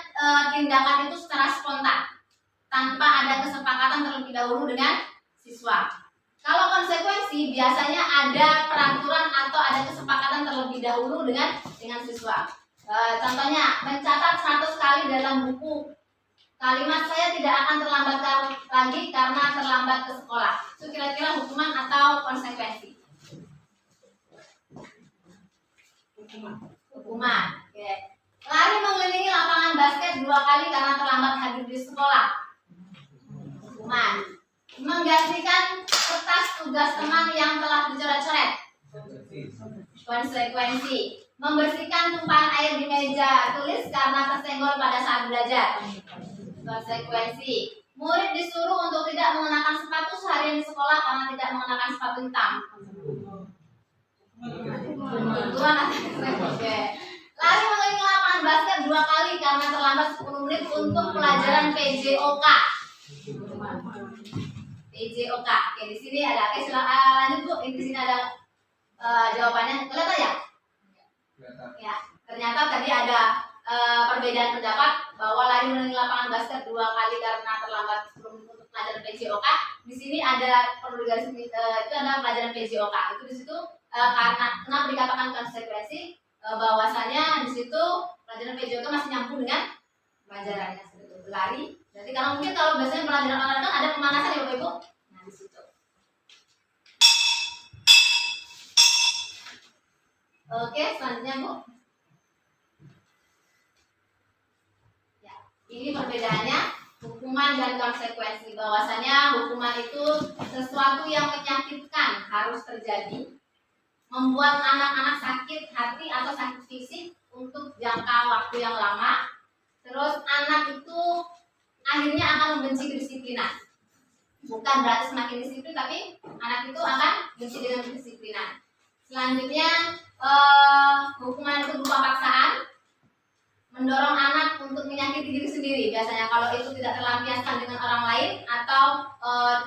tindakan itu secara spontan, tanpa ada kesepakatan terlebih dahulu dengan siswa. Kalau konsekuensi biasanya ada peraturan atau ada kesepakatan terlebih dahulu dengan siswa. Contohnya mencatat 100 kali dalam buku kalimat saya tidak akan terlambat lagi karena terlambat ke sekolah. Itu kira-kira hukuman atau konsekuensi? Hukuman. Oke. Lari mengelilingi lapangan basket 2 kali karena terlambat hadir di sekolah. Hukuman. Menggantikan kertas tugas teman yang telah dicoret-coret. Konsekuensi. Membersihkan tumpahan air di meja tulis karena tersenggol pada saat belajar. Konsekuensi. Murid disuruh untuk tidak mengenakan sepatu seharian di sekolah karena tidak mengenakan sepatu hitam. Tentuan oke. Lari mengelilingi lapangan basket 2 kali karena terlambat 10 menit untuk pelajaran PJOK. PJOK. Oke, di sini ada. Oke, silakan lanjut Bu. Di sini ada jawabannya. Kelihatan ya? Ya. Ternyata tadi ada perbedaan pendapat bahwa lari mengelilingi lapangan basket 2 kali karena terlambat 10 menit untuk pelajaran PJOK. Di sini ada perlu digaris itu ada pelajaran PJOK. Itu di situ karena kenapa dikatakan konsekuensi, bahwasanya di situ pelajaran PJOK masih nyambung dengan pelajarannya sebetulnya lari. Jadi kalau mungkin kalau biasanya pelajaran olahraga ada pemanasan ya Bapak Ibu. Nah di situ. Oke, selanjutnya Bu. Ya, ini perbedaannya hukuman dan konsekuensi. Bahwasanya hukuman itu sesuatu yang menyakitkan harus terjadi, membuat anak-anak sakit hati atau sakit fisik untuk jangka waktu yang lama. Terus anak itu akhirnya akan membenci kedisiplinan. Bukan berarti semakin disiplin, tapi anak itu akan benci dengan kedisiplinan. Selanjutnya hukuman itu berupa paksaan, mendorong anak untuk menyakiti diri sendiri. Biasanya kalau itu tidak terlampiaskan dengan orang lain atau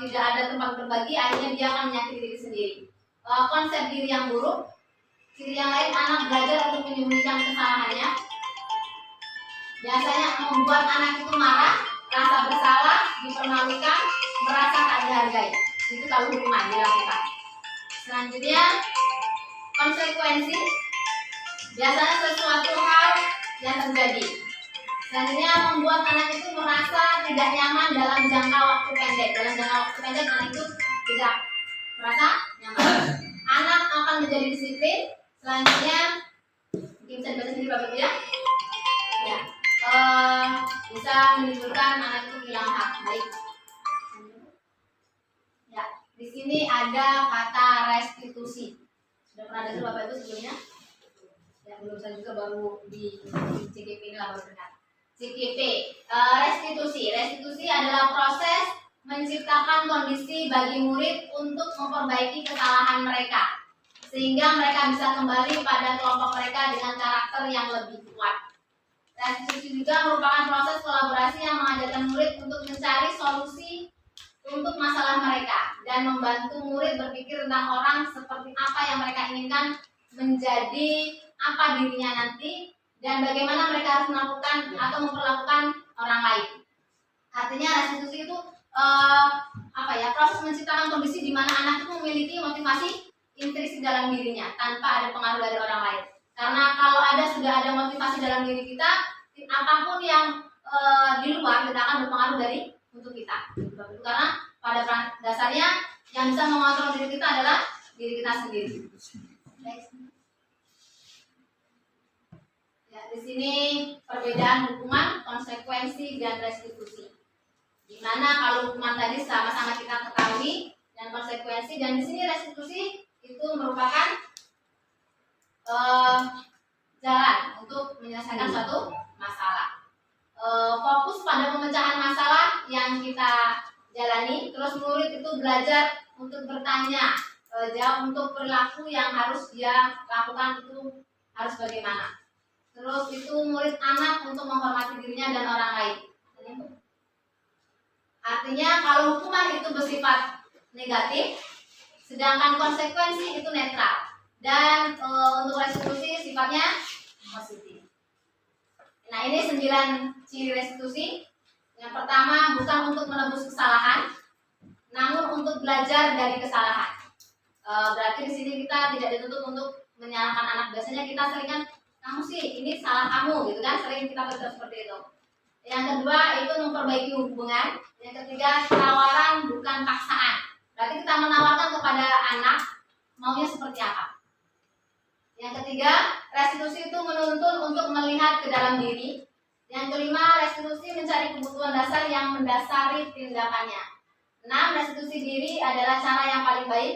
tidak ada tempat berbagi, akhirnya dia akan menyakiti diri sendiri. Konsep diri yang buruk. Ciri yang lain, anak belajar untuk menyembunyikan kesalahannya. Biasanya membuat anak itu marah, rasa bersalah, dipermalukan, merasa tak dihargai. Itu kalau hukuman dilakukan. Selanjutnya, konsekuensi. Biasanya sesuatu hal yang terjadi. Selanjutnya, membuat anak itu merasa tidak nyaman dalam jangka waktu pendek. Dalam jangka waktu pendek, anak itu tidak merasa nyaman. Anak akan menjadi disiplin. Selanjutnya, mungkin bisa dibaca sendiri Bapak Ibu ya. Ya, bisa menimbulkan anak itu kehilangan hak. Baik. Ya, di sini ada kata restitusi. Sudah pernah dengar Bapak Ibu sebelumnya? Ya, belum, saya juga baru di CGP ini lah baru dengar. CGP, restitusi. Restitusi adalah proses menciptakan kondisi bagi murid untuk memperbaiki kesalahan mereka, sehingga mereka bisa kembali pada kelompok mereka dengan karakter yang lebih kuat. Restitusi juga merupakan proses kolaborasi yang mengajarkan murid untuk mencari solusi untuk masalah mereka dan membantu murid berpikir tentang orang seperti apa yang mereka inginkan menjadi apa dirinya nanti dan bagaimana mereka harus melakukan atau memperlakukan orang lain. Artinya restitusi itu proses menciptakan kondisi di mana anak itu memiliki motivasi intrinsik dalam dirinya tanpa ada pengaruh dari orang lain. Karena kalau sudah ada motivasi dalam diri kita, apapun yang di luar tidak akan berpengaruh untuk kita. Karena pada dasarnya yang bisa mengontrol diri kita adalah diri kita sendiri. Next. Ya, di sini perbedaan hukuman, konsekuensi, dan restitusi. Dimana kalau hukuman tadi sama-sama kita ketahui dan konsekuensi, dan di sini restitusi itu merupakan jalan untuk menyelesaikan suatu masalah. Fokus pada pemecahan masalah yang kita jalani, terus murid itu belajar untuk bertanya jawab untuk perilaku yang harus dia lakukan itu harus bagaimana. Terus itu murid anak untuk menghormati dirinya dan orang lain. Artinya kalau hukuman itu bersifat negatif, sedangkan konsekuensi itu netral. Dan untuk restitusi sifatnya positif. Nah, ini 9 ciri restitusi. Yang pertama, bukan untuk menebus kesalahan, namun untuk belajar dari kesalahan. Berarti di sini kita tidak dituntut untuk menyalahkan anak. Biasanya kita sering kan, kamu sih ini salah kamu, gitu kan? Sering kita berkata seperti itu. Yang kedua, itu memperbaiki hubungan. Yang ketiga, tawaran bukan paksaan. Berarti kita menawarkan kepada anak maunya seperti apa. Yang ketiga, restitusi itu menuntun untuk melihat ke dalam diri. Yang kelima, restitusi mencari kebutuhan dasar yang mendasari tindakannya. 6, restitusi diri adalah cara yang paling baik.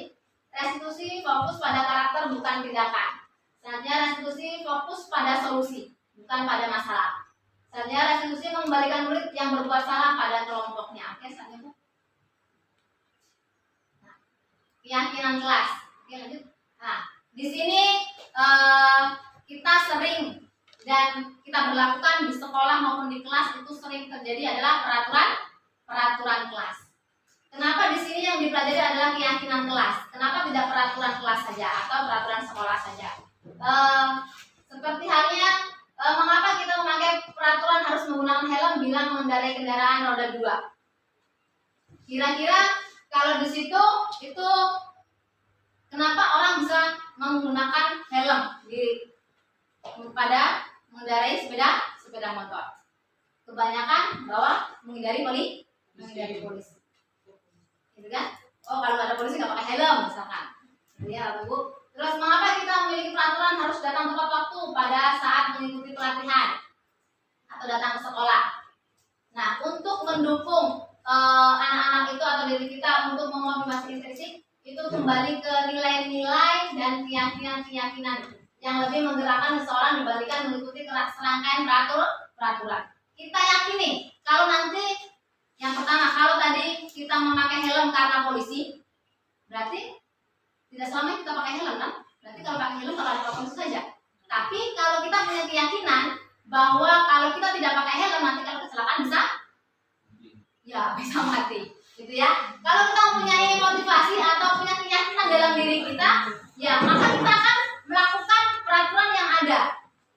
Restitusi fokus pada karakter bukan tindakan. Selanjutnya restitusi fokus pada solusi, bukan pada masalah. Selanjutnya restitusi mengembalikan murid yang berbuat salah pada kelompoknya. Oke, selanjutnya. Nah, keyakinan kelas. Oke, lanjut. Nah, di sini kita sering dan kita berlakukan di sekolah maupun di kelas itu sering terjadi adalah peraturan kelas. Kenapa di sini yang dipelajari adalah keyakinan kelas? Kenapa tidak peraturan kelas saja atau peraturan sekolah saja? Seperti halnya mengapa kita memakai peraturan harus menggunakan helm bila mengendarai kendaraan roda 2? Kira-kira kalau di situ itu kenapa orang bisa menggunakan helm pada mengendarai sepeda motor? Kebanyakan bahwa menghindari polisi. Gitu kan? Oh, kalau ada polisi nggak pakai helm misalkan. Ya, Bu. Terus mengapa kita memiliki peraturan harus datang tepat waktu pada saat mengikuti pelatihan atau datang ke sekolah? Nah, untuk mendukung anak-anak itu atau diri kita untuk memotivasi intrinsik, itu kembali ke nilai-nilai dan keyakinan-keyakinan yang lebih menggerakkan seseorang dibandingkan mengikuti serangkaian peraturan. Kita yakini kalau nanti yang pertama, kalau tadi kita memakai helm karena polisi, berarti tidak selamanya kita pakai helm kan? Berarti kalau pakai helm kalau ada apa-apa saja. Tapi kalau kita punya keyakinan bahwa kalau kita tidak pakai helm nanti kalau kecelakaan bisa mati, gitu ya. Kalau kita mempunyai motivasi atau punya keyakinan dalam diri kita, ya maka kita akan melakukan peraturan yang ada,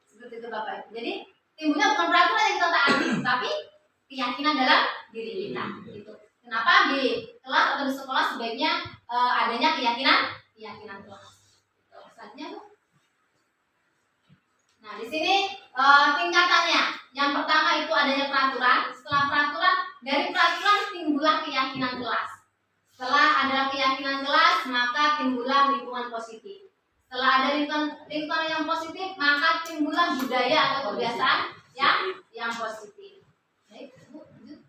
seperti itu Bapak Ibu. Jadi timbulnya bukan peraturan yang kita taati, tapi keyakinan dalam diri kita. Gitu. Kenapa di kelas atau di sekolah sebaiknya adanya keyakinan kelas. Selanjutnya Bu. Nah di sini tingkatannya. Yang pertama itu adanya peraturan. Setelah peraturan, dari peraturan timbullah keyakinan kelas. Setelah ada keyakinan kelas, maka timbullah lingkungan positif. Setelah ada lingkungan yang positif, maka timbullah budaya atau kebiasaan yang positif. Baik, Bu, lanjut.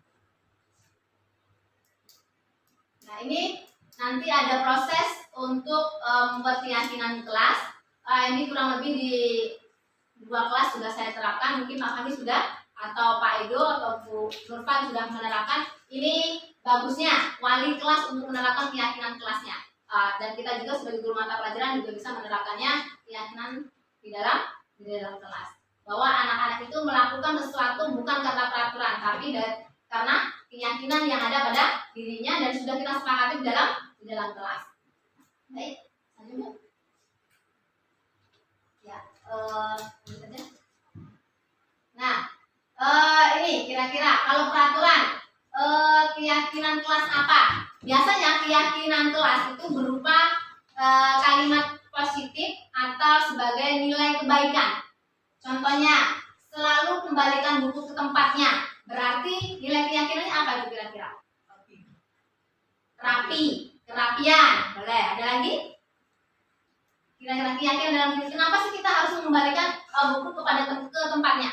Nah ini nanti ada proses untuk membuat keyakinan kelas. Ini kurang lebih di 2 kelas sudah saya terapkan. Mungkin Pak Fahmi sudah, atau Pak Edo atau Bu Nurfan sudah menerapkan. Ini bagusnya wali kelas untuk menerapkan keyakinan kelasnya. Dan kita juga sebagai guru mata pelajaran juga bisa menerapkannya keyakinan di dalam kelas. Bahwa anak-anak itu melakukan sesuatu bukan karena peraturan, tapi karena keyakinan yang ada pada dirinya dan sudah kita sepakati di dalam kelas. Baik, lanjut Bu. Ya, ini saja. Nah, ini kira-kira kalau peraturan keyakinan kelas apa? Biasanya keyakinan kelas itu berupa kalimat positif atau sebagai nilai kebaikan. Contohnya, selalu kembalikan buku ke tempatnya. Berarti nilai keyakinannya apa itu kira-kira? Rapi, kerapian. Boleh, ada lagi? Kira-kira keyakinan dalam diri. Kenapa sih kita harus mengembalikan buku ke tempatnya?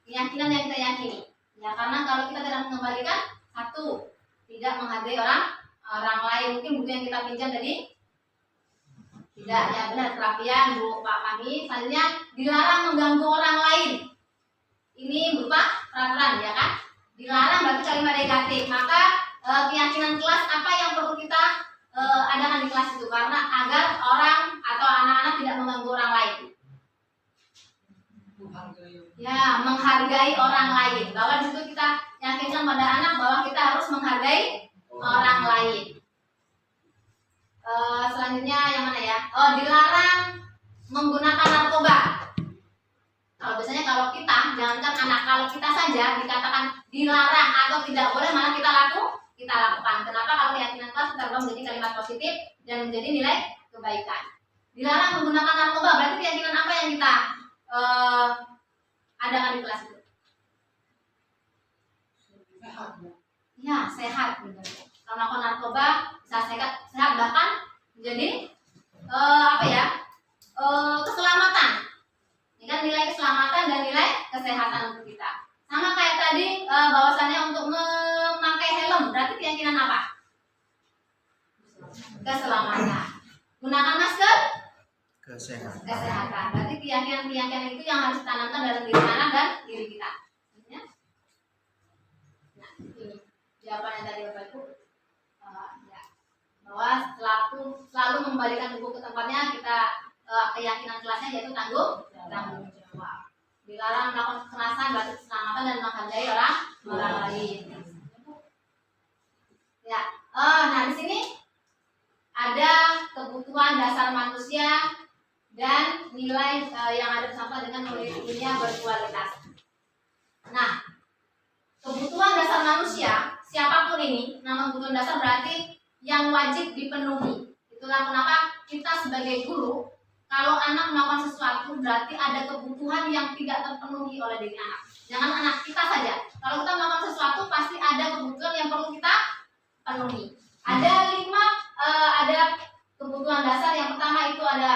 Keyakinan yang kita yakini. Ya, karena kalau kita tidak mengembalikan, satu, tidak menghargai orang lain. Mungkin buku yang kita pinjam tadi tidak, ya benar, kerapian Bu Pak Fahmi. Selanjutnya dilarang mengganggu orang lain. Ini berupa peraturan, ya kan? Dilarang berarti kalimat negatif. Maka keyakinan kelas apa yang perlu kita adakan di kelas itu, karena agar orang atau anak-anak tidak mengganggu orang lain. Ya, menghargai orang lain. Bahwa di situ kita yakinkan pada anak bahwa kita harus menghargai orang lain. Selanjutnya yang mana ya? Dilarang menggunakan narkoba. Kalau biasanya kalau kita, jangankan anak, kalau kita saja dikatakan dilarang atau tidak boleh, malah kita lakukan. Kenapa? Kalau keyakinan kelas kita ubah menjadi kalimat positif dan menjadi nilai kebaikan. Dilarang menggunakan narkoba, berarti keyakinan apa yang kita adakan di kelas itu? Ya, sehat. Kalau melakukan narkoba bisa sehat bahkan menjadi keselamatan. Ini kan nilai keselamatan dan nilai kesehatan untuk kita. Sama kayak tadi bahwasannya untuk memakai helm, berarti keyakinan apa? Keselamatan. Gunakan masker? Kesehatan. Berarti keyakinan itu yang harus ditanamkan dalam diri anak dan diri kita. Ya? Nah, ini jawabannya tadi Bapak Ibu. Ya. Bahwa selalu mengembalikan buku ke tempatnya, kita keyakinan kelasnya yaitu tanggung jawab. Dilarang melakukan kekerasan, berarti keselamatan dan menghargai orang lain. Ya, nah di sini ada kebutuhan dasar manusia dan nilai yang ada bersama dengan memilikinya berkualitas. Nah, kebutuhan dasar manusia, siapapun ini, nama kebutuhan dasar berarti yang wajib dipenuhi. Itulah kenapa kita sebagai guru, kalau anak melakukan sesuatu berarti ada kebutuhan yang tidak terpenuhi oleh diri anak. Jangan anak kita saja. Kalau kita melakukan sesuatu pasti ada kebutuhan yang perlu kita penuhi. Ada 5 ada kebutuhan dasar. Yang pertama itu ada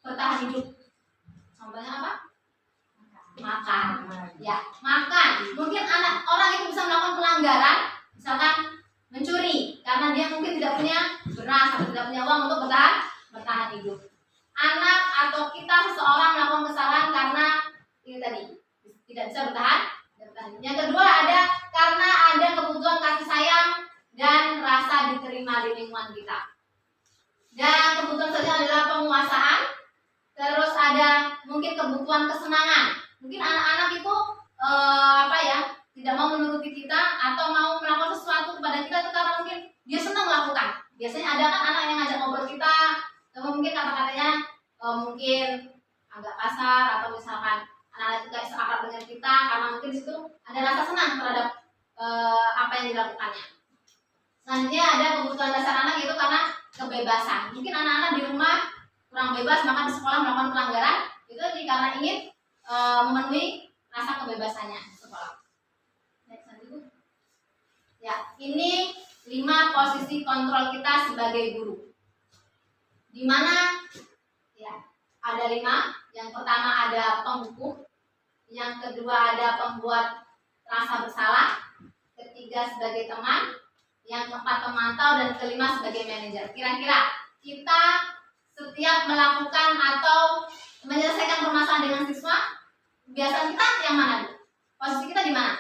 bertahan hidup. Contohnya apa? Makan. Ya, makan. Mungkin orang itu bisa melakukan pelanggaran, misalkan mencuri, karena dia mungkin tidak punya beras atau tidak punya uang untuk bertahan hidup. Anak atau kita seseorang melakukan kesalahan karena ini tadi tidak bisa bertahan. Yang kedua ada karena ada kebutuhan kasih sayang dan rasa diterima di lingkungan kita. Dan kebutuhan selanjutnya adalah penguasaan. Terus ada mungkin kebutuhan kesenangan. Mungkin anak-anak itu tidak mau menuruti kita atau mau melakukan sesuatu kepada kita itu karena mungkin dia senang melakukan. Biasanya ada kan anak yang ngajak ngobrol kita, atau mungkin kata-katanya mungkin agak kasar, atau misalkan anak-anak itu gak seakrab dengan kita karena mungkin di situ ada rasa senang terhadap apa yang dilakukannya. Selanjutnya ada kebutuhan dasar anak yaitu karena kebebasan. Mungkin anak-anak di rumah kurang bebas, maka di sekolah melakukan pelanggaran itu karena ingin memenuhi rasa kebebasannya di sekolah. Ya, ini 5 posisi kontrol kita sebagai guru. Di mana ya ada 5. Yang pertama ada penghukum, yang kedua ada pembuat rasa bersalah, ketiga sebagai teman, yang keempat pemantau, dan kelima sebagai manajer. Kira-kira kita setiap melakukan atau menyelesaikan permasalahan dengan siswa, biasa kita yang mana? Posisi kita di mana?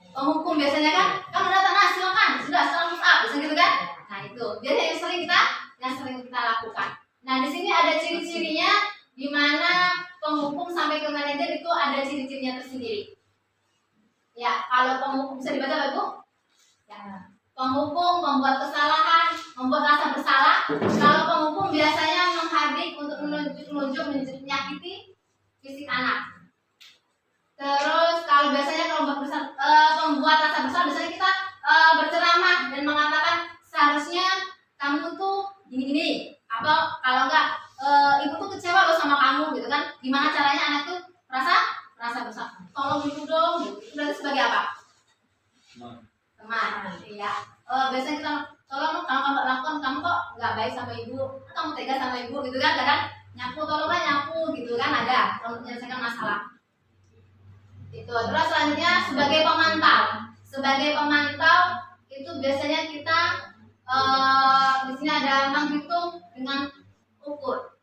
Penghukum biasanya kan udah datang, nah silakan, sudah push up, bisa gitu kan? Nah itu biasanya yang sering kita lakukan. Nah di sini ada ciri-cirinya, di mana penghukum sampai ke manajer itu ada ciri-cirinya tersendiri. Ya, kalau penghukum bisa dibaca Bapak Ibu? Ya. Penghukum membuat kesalahan, membuat rasa bersalah. Kalau penghukum biasanya menghardik untuk menunjuk menyakiti fisik anak. Terus kalau biasanya pembuat rasa bersalah biasanya kita berceramah dan mengatakan seharusnya kamu tuh gini-gini, atau kalau enggak ibu tuh kecewa loh sama kamu gitu kan. Gimana caranya anak tuh rasa bersalah? Tolong ibu dong. Itu berarti sebagai apa? Teman. Iya. Biasanya kita tolong kalau kamu lakukan, kamu kok nggak baik sama ibu, kamu tega sama ibu gitu kan. Kadang nyapu, tolonglah nyapu gitu kan, ada untuk menyelesaikan masalah. Itu. Terus selanjutnya sebagai pemantau. Sebagai pemantau itu biasanya kita di sini ada menghitung dengan ukur.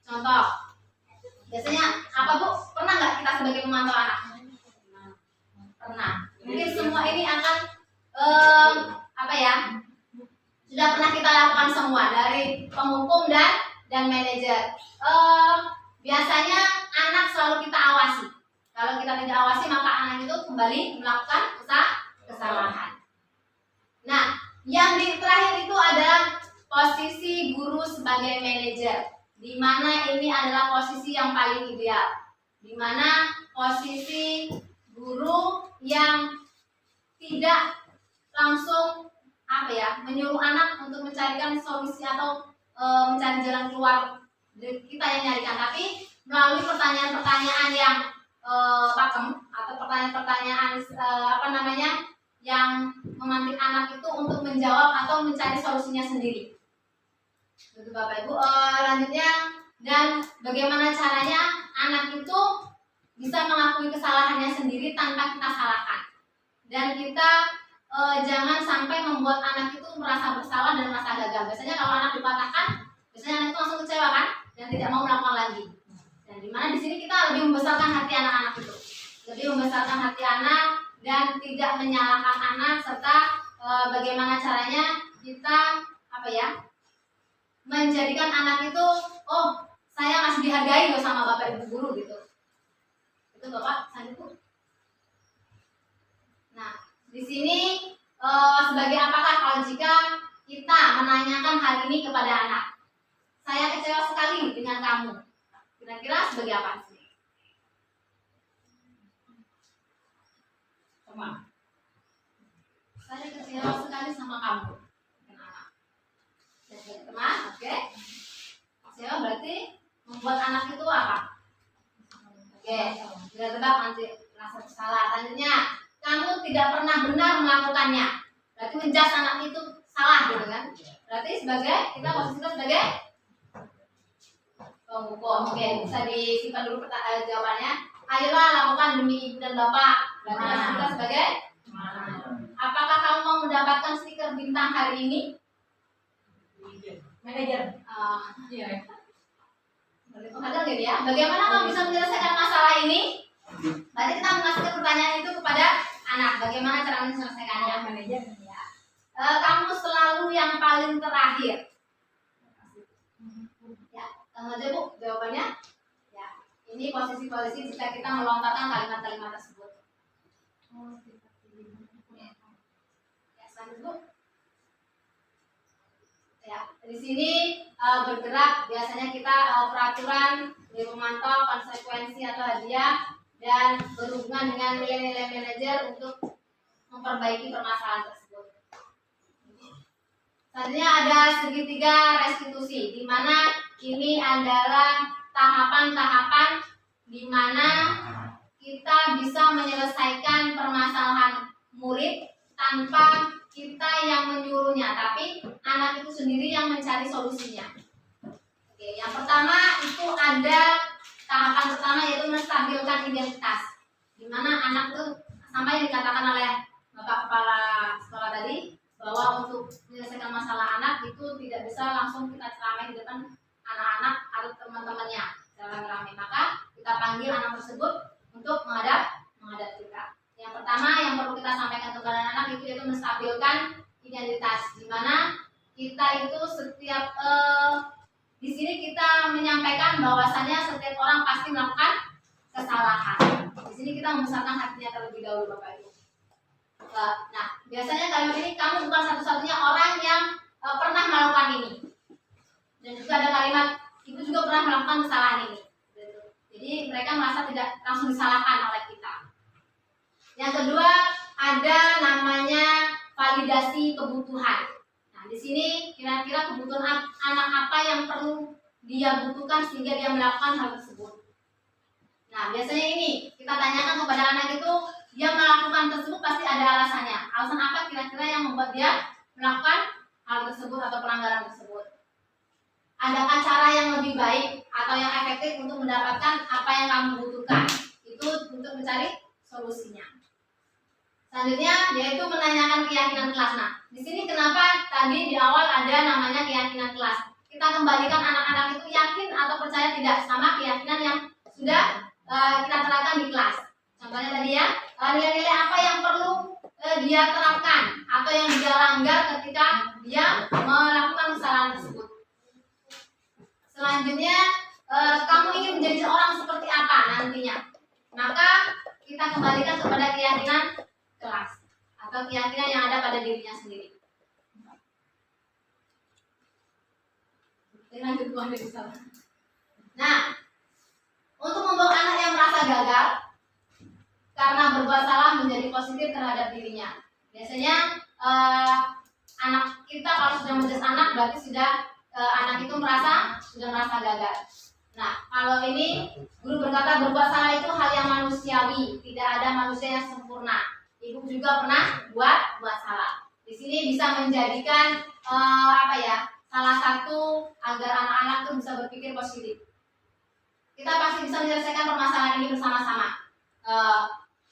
Contoh, biasanya apa Bu? Pernah nggak kita sebagai pemantau anak? Pernah. Mungkin semua ini akan sudah pernah kita lakukan semua dari penghukum dan manajer. Biasanya anak selalu kita awasi. Kalau kita tidak awasi, maka anak itu kembali melakukan kesalahan. Nah, yang terakhir itu adalah posisi guru sebagai manajer, di mana ini adalah posisi yang paling ideal, di mana posisi guru yang tidak langsung menyuruh anak untuk mencarikan solusi atau mencari jalan keluar dari kita yang nyarikan, tapi melalui pertanyaan-pertanyaan yang pakem atau pertanyaan-pertanyaan yang memantik anak itu untuk menjawab atau mencari solusinya sendiri. Itu Bapak Ibu. Lanjutnya, dan bagaimana caranya anak itu bisa mengakui kesalahannya sendiri tanpa kita salahkan. Dan kita jangan sampai membuat anak itu merasa bersalah dan merasa gagal. Biasanya kalau anak dipatahkan, biasanya anak itu langsung kecewa kan, dan tidak mau melakukan lagi. Dan dimana di sini kita lebih membesarkan hati anak-anak itu, lebih membesarkan hati anak dan tidak menyalahkan anak, serta bagaimana caranya kita menjadikan anak itu, oh saya masih dihargai loh sama Bapak Ibu guru gitu. Itu Bapak Sandu. Nah di sini sebagai apakah kalau jika kita menanyakan hal ini kepada anak, saya kecewa sekali dengan kamu. Kira-kira sebagai apa sih? Teman. Saya kecewa sekali sama kamu. Kenapa? Sebagai teman, oke. Kecewa berarti membuat anak itu apa? Oke, sudah tebak nanti rasa bersalah. Selanjutnya, kamu tidak pernah benar melakukannya. Berarti menjas anak itu salah gitu kan? Berarti kita posisikan sebagai penghukum. Oke, bisa disimpan dulu jawabannya. Ayolah lakukan demi ibu dan bapak. Berarti kita sebagai apakah kamu mau mendapatkan stiker bintang hari ini? Manajer. Iya. Ada gitu ya. Bagaimana kamu bisa menyelesaikan masalah ini? Berarti kita mengasihkan pertanyaan itu kepada anak. Bagaimana cara menyelesaikannya? Manajer. Ya. Kamu selalu yang paling terakhir. Langsung aja Bu jawabannya. Ya, ini posisi-posisi jika kita melontarkan kalimat-kalimat tersebut. Ya, selanjutnya Bu. Ya, di sini bergerak biasanya kita peraturan dari memantau konsekuensi atau hadiah dan berhubungan dengan nilai-nilai manajer untuk memperbaiki permasalahan tersebut. Selanjutnya ada segitiga restitusi, di mana ini adalah tahapan-tahapan di mana kita bisa menyelesaikan permasalahan murid tanpa kita yang menyuruhnya, tapi anak itu sendiri yang mencari solusinya. Oke, yang pertama itu ada tahapan pertama yaitu menstabilkan identitas, di mana anak itu sama yang dikatakan oleh Bapak Kepala Sekolah tadi, bahwa untuk menyelesaikan masalah anak itu tidak bisa langsung kita ceramah di depan anak-anak atau teman-temannya secara ramai, maka kita panggil anak tersebut untuk menghadap kita. Yang pertama yang perlu kita sampaikan kepada anak itu yaitu menstabilkan identitas, di mana kita itu setiap di sini kita menyampaikan bahwasannya setiap orang pasti melakukan kesalahan. Di sini kita membesarkan hatinya terlebih dahulu Bapak Ibu. Nah, biasanya kalimat ini kamu bukan satu-satunya orang yang pernah melakukan ini. Dan juga ada kalimat ibu juga pernah melakukan kesalahan ini. Jadi mereka merasa tidak langsung disalahkan oleh kita. Yang kedua ada namanya validasi kebutuhan. Nah, di sini kira-kira kebutuhan anak apa yang perlu dia butuhkan sehingga dia melakukan hal tersebut. Nah, biasanya ini kita tanyakan kepada anak itu, dia melakukan tersebut pasti ada alasannya. Alasan apa kira-kira yang membuat dia melakukan hal tersebut atau pelanggaran tersebut? Adakah cara yang lebih baik atau yang efektif untuk mendapatkan apa yang kamu butuhkan? Itu untuk mencari solusinya. Selanjutnya yaitu menanyakan keyakinan kelas. Nah, di sini kenapa tadi di awal ada namanya keyakinan kelas? Kita kembalikan anak-anak itu yakin atau percaya tidak sama keyakinan yang sudah kita terapkan di kelas. Contohnya tadi ya, nilai-nilai apa yang perlu dia terapkan atau yang dia langgar ketika dia melakukan kesalahan tersebut. Selanjutnya, kamu ingin menjadi seorang seperti apa nantinya? Maka kita kembalikan kepada keyakinan kelas atau keyakinan yang ada pada dirinya sendiri. Nah, untuk membawa anak yang merasa gagal karena berbuat salah menjadi positif terhadap dirinya. Biasanya anak kita kalau sudah menjadi anak berarti sudah anak itu sudah merasa gagal. Nah, kalau ini guru berkata berbuat salah itu hal yang manusiawi, tidak ada manusia yang sempurna. Ibu juga pernah buat salah. Di sini bisa menjadikan salah satu agar anak-anak itu bisa berpikir positif. Kita pasti bisa menyelesaikan permasalahan ini bersama-sama.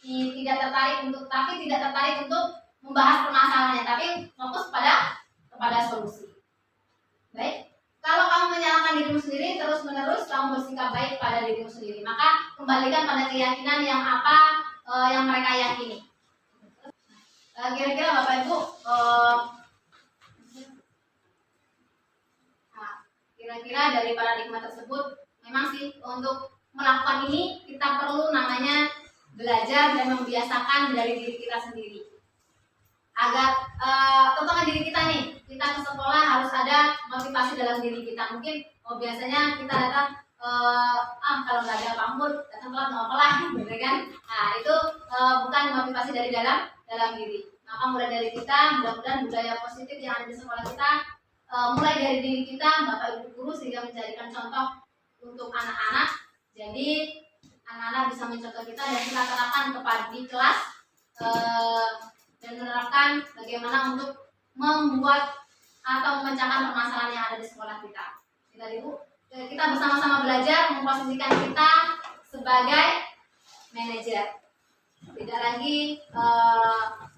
Tidak tertarik untuk membahas permasalahannya, tapi fokus kepada solusi. Baik, kalau kamu menyalahkan dirimu sendiri terus-menerus kamu bersikap baik pada dirimu sendiri, maka kembalikan pada keyakinan yang apa yang mereka yakini. Kira-kira Bapak Ibu, kira-kira dari paradigma tersebut, memang sih untuk melakukan ini kita perlu namanya belajar dan membiasakan dari diri kita sendiri. Agar terutama diri kita nih, kita ke sekolah harus ada motivasi dalam diri kita. Mungkin biasanya kita datang kalau nggak ada pamur datang telat nggak apa-apa, gitu kan? Nah itu bukan motivasi dari dalam diri. Maka mulai dari kita, mudah-mudahan budaya positif yang ada di sekolah kita mulai dari diri kita, Bapak Ibu guru, sehingga menjadikan contoh untuk anak-anak. Jadi anak-anak bisa mencontoh kita dan kita terapkan di kelas dan menerapkan bagaimana untuk membuat atau memecahkan permasalahan yang ada di sekolah kita. Kita bersama-sama belajar memposisikan kita sebagai manajer, tidak lagi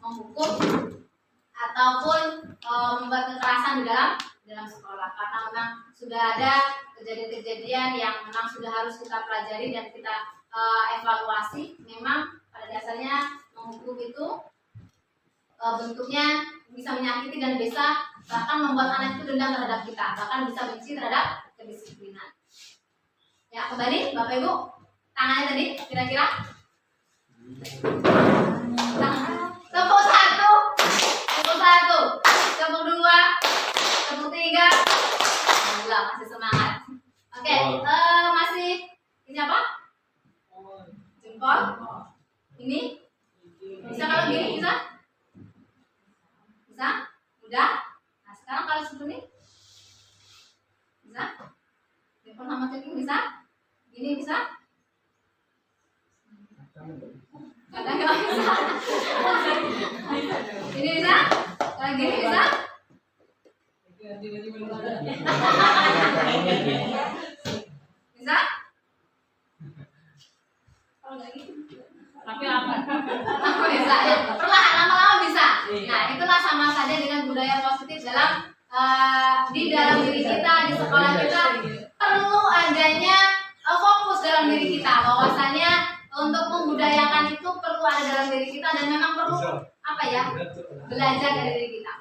menghukum ataupun membuat kekerasan di dalam sekolah, karena memang sudah ada kejadian-kejadian yang memang sudah harus kita pelajari dan kita evaluasi. Memang pada dasarnya menghukum itu bentuknya bisa menyakiti dan bisa bahkan membuat anak itu dendam terhadap kita, bahkan bisa benci terhadap kedisiplinan. Ya, kembali Bapak Ibu. Tangannya tadi kira-kira. Tepuk satu, tepuk dua, tepuk tiga. Alhamdulillah masih semangat. Oke, masih ini apa? Jempol. Ini bisa kalau gini bisa? Bisa? Udah? Nah sekarang kalau seperti ini bisa? Jempol sama kaki bisa? Gini bisa? Kadang nggak bisa. Ini bisa? Kalau gini bisa? Bisa? Kalau nggak gitu? Tapi apa? Aku bisa ya. Perlahan lama-lama bisa. Nah itulah sama saja dengan budaya positif dalam di dalam diri kita, di sekolah kita perlu adanya fokus dalam diri kita, bahwasanya untuk membudayakan itu perlu ada dalam diri kita dan memang perlu apa ya, belajar dari diri kita.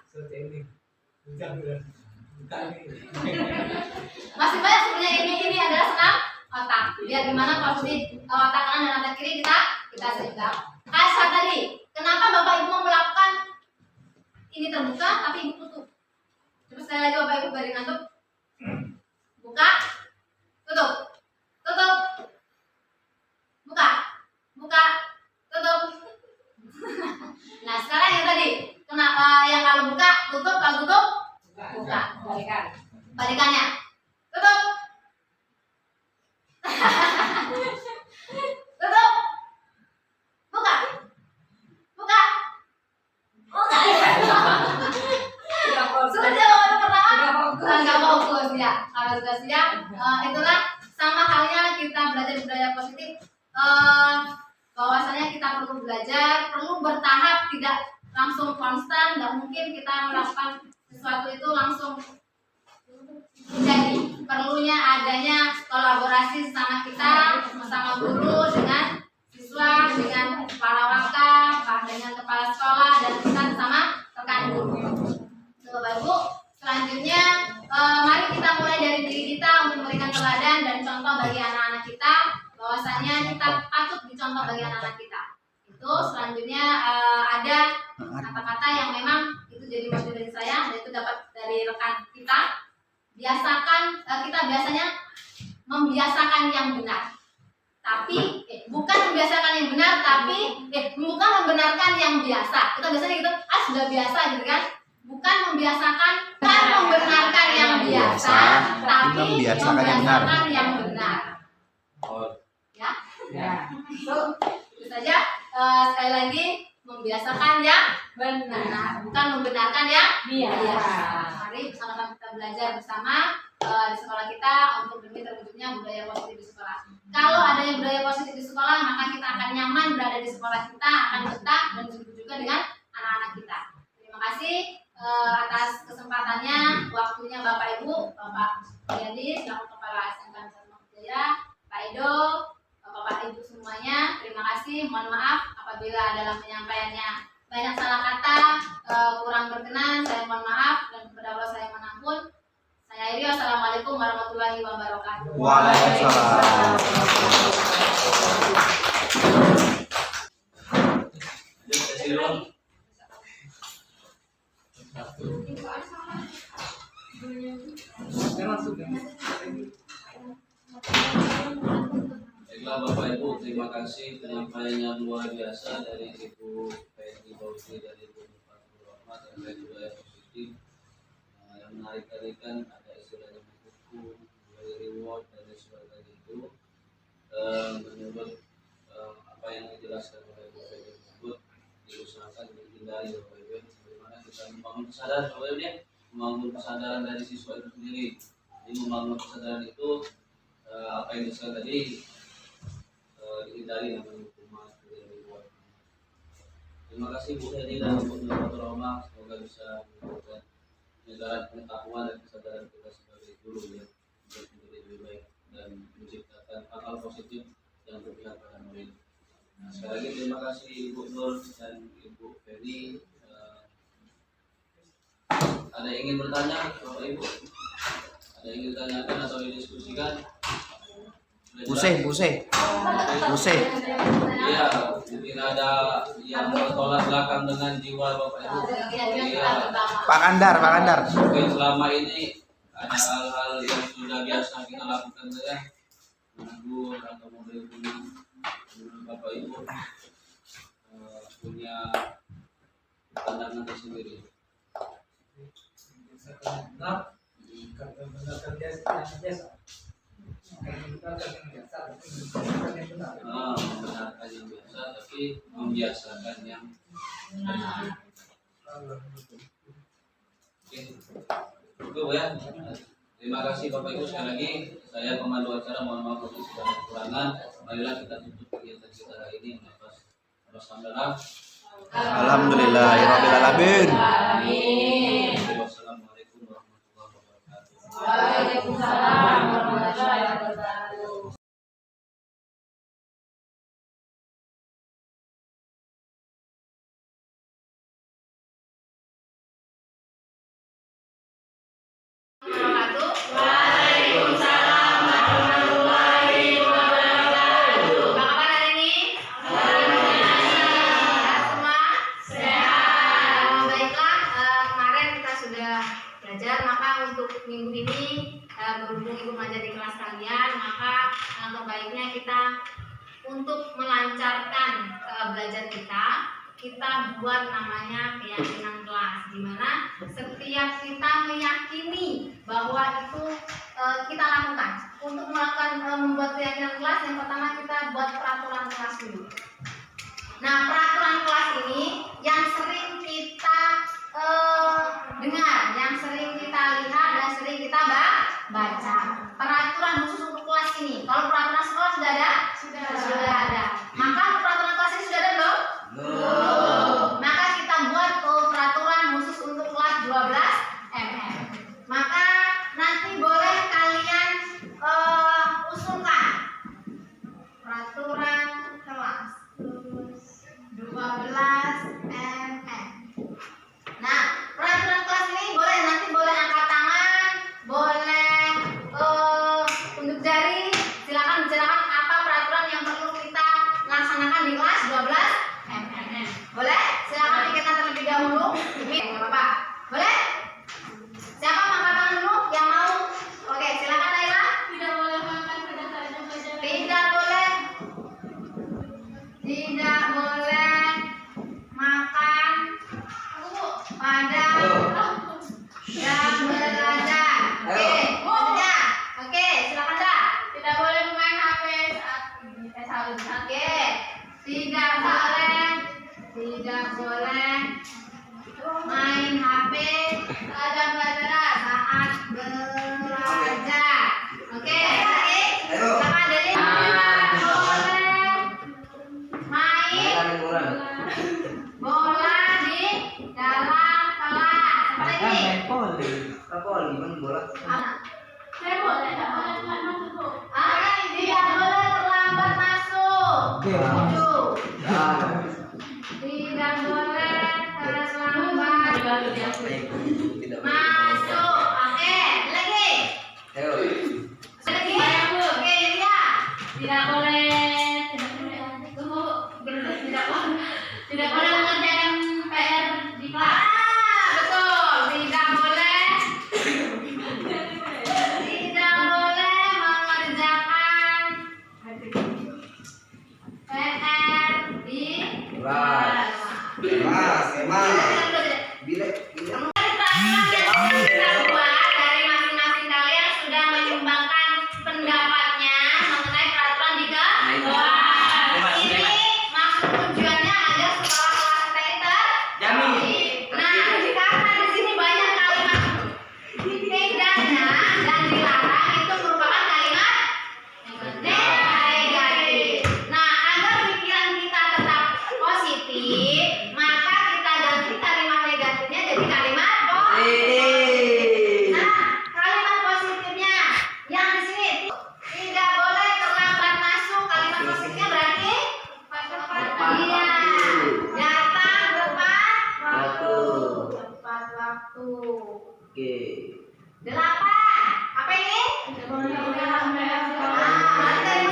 Masih banyak sebenarnya, ini adalah senam otak. Biar gimana positif otak kanan dan otak kiri kita seimbang. Kayak tadi, kenapa Bapak Ibu mau melakukan ini terbuka tapi Ibu tutup? Coba sekali lagi Bapak Ibu beri ngantuk. Buka, tutup, tutup, buka, buka, tutup. Nah sekarang yang tadi, kenapa yang kalau buka, tutup, kalau tutup, buka. Balikannya, tutup, tutup, buka, buka, buka. Sudah jawab pertama, nggak fokus ya. Kalau sudah siap, itulah sama halnya kita belajar budaya positif. Bahwasanya kita perlu belajar, perlu bertahap, tidak langsung konstan. Nggak mungkin kita melakukan sesuatu itu langsung jadi. Perlunya adanya kolaborasi sama kita, sama guru, dengan siswa, dengan para wakaf, dengan kepala sekolah, dan kita sama rekan guru. Bapak Ibu, selanjutnya mari kita mulai dari diri kita untuk memberikan teladan dan contoh bagi anak-anak kita, bahwasanya kita patut dicontoh bagi anak-anak kita. Itu selanjutnya ada kata-kata yang memang itu jadi motivasi dari saya, dan itu dapat dari rekan kita. Biasakan, kita biasanya membiasakan yang benar, tapi bukan membiasakan yang benar, tapi bukan membenarkan yang biasa. Kita biasanya gitu, sudah biasa gitu kan. Bukan membiasakan, bukan membenarkan yang biasa, tapi membiasakan yang benar. Ya, itu saja. Sekali lagi, membiasakan yang benar, bukan membenarkan yang biasa. Mari sama-sama kita belajar bersama di sekolah kita untuk demi terwujudnya budaya positif di sekolah. Kalau adanya budaya positif di sekolah, maka kita akan nyaman berada di sekolah kita, akan betah dan juga dengan anak-anak kita. Terima kasih atas kesempatannya, waktunya Bapak Ibu, Bapak Jadi selaku Kepala SMK Nusantara Jaya, Pak Edo, Bapak Ibu semuanya, terima kasih. Mohon maaf apabila dalam penyampaiannya banyak salah kata, kurang berkenan, saya mohon maaf, dan kepada Allah saya mohon ampun. Saya akhiri, wassalamualaikum warahmatullahi wabarakatuh. Waalaikumsalam. Baiklah Bapak Ibu, terima kasih penyampaiannya luar biasa dari Ibu Peggy Bausi dari Ibu Fatul Rahmat terkait budaya positif. Yang menarik tadi kan ada istilahnya buku, reward dan sebagainya itu. Menurut apa yang dijelaskan oleh Ibu Peggy tersebut, diusahakan dihindari Bapak Ibu. Bagaimana kita membangun kesadaran Bapak Ibu ya, membangun kesadaran dari siswa itu sendiri. Jadi membangun kesadaran itu apa yang disebut tadi dihindari namanya hukuman reward. Terima kasih Bu Hedi dan Bu Fatul Rahmat, semoga bisa memberikan pengetahuan dan kesadaran kita sebagai guru ya, untuk menjadi lebih baik dan menciptakan hal-hal positif yang berpihak pada murid. Nah, sekali lagi terima kasih Ibu Nur dan Ibu Fedi. Ada yang ingin bertanya Bapak Ibu? Ada yang ingin ditanyakan atau didiskusikan? Buse. Iya, mungkin ada yang bertolak belakang dengan jiwa Bapak Ibu. Iya. Pak Kandar. Mungkin selama ini ada hal-hal yang sudah biasa kita lakukan ya, menegur atau memberi punya Bapak Ibu punya pandangan tersendiri. Benar, kata benar biasa. Membenarkan yang biasa, tapi membiasakan yang benar. Oke, itu ya. Terima kasih Bapak Ibu sekali lagi. Saya pemandu acara, mohon maaf untuk segala kekurangan. Marilah kita tutup kegiatan kita hari ini. Alhamdulillah. Alhamdulillahirobbilalamin. Wassalamualaikum warahmatullahi wabarakatuh. Waalaikumsalam warahmatullahi wabarakatuh. Waalaikumsalam warahmatullahi wabarakatuh. Apa kabar hari ini? Sehat semua? Sehat. Baiklah, kemarin kita sudah belajar, maka untuk minggu ini berhubung Ibu mengajar di kelas kalian, maka baiknya kita untuk melancarkan belajar kita buat namanya keyakinan kelas, di mana setiap kita meyakini bahwa itu kita lakukan. Untuk melakukan membuat keyakinan kelas, yang pertama kita buat peraturan kelas dulu. Nah, peraturan kelas ini yang sering kita dengar, yang sering kita lihat dan sering kita baca. Peraturan khusus untuk kelas ini. Kalau peraturan sekolah sudah ada? Sudah ada. Maka peraturan kelas ini sudah ada belum? Belum. Maka kita buat peraturan khusus untuk kelas 12 mm. Maka nanti boleh kalian usulkan peraturan kelas 12 mm. Nah, peraturan kelas ini nanti boleh angkat tangan, boleh tunjuk jari. Silakan bicarakan apa peraturan yang perlu kita laksanakan di kelas 12 mm. Boleh? Silakan pikirkan terlebih dahulu. Nggak apa-apa. Boleh? Siapa mau angkat tangan dulu? Yang mau? Oke, silakan Laila. Tidak boleh makan pada saat pelajaran. Tidak boleh. Tidak boleh makan pada jam belajar. Oke, silakan dah. Tidak boleh main HP saat Oke. Tidak boleh main HP saat belajar. Oke, lagi. Silakan Deli. Tidak boleh main bola di dalam kelas. Apa lagi? Tidak boleh terlambat masuk. Tidak boleh terlambat masuk. Oke, lagi. Lagi. Oke, Yulia. Tidak boleh mengerjakan PR di kelas. Betul. Tidak boleh mengerjakan PR di kelas. Dari masing-masing kalian sudah menyumbangkan pendapatnya mengenai peraturan di kelas. Ini maksud tujuannya agar sekolah kelas kita terjamin. Nah, karena di sini banyak kalimat tidaknya dan dilarang itu merupakan kalimat negatif. Nah, agar pikiran kita tetap positif, maka kita ganti kalimat negatifnya jadi kalimat positif. Nah, kalimat positifnya yang di sini tidak boleh terlambat masuk. Kalimat positifnya berarti iya, datang tepat waktu. 8. Apa ini? Berarti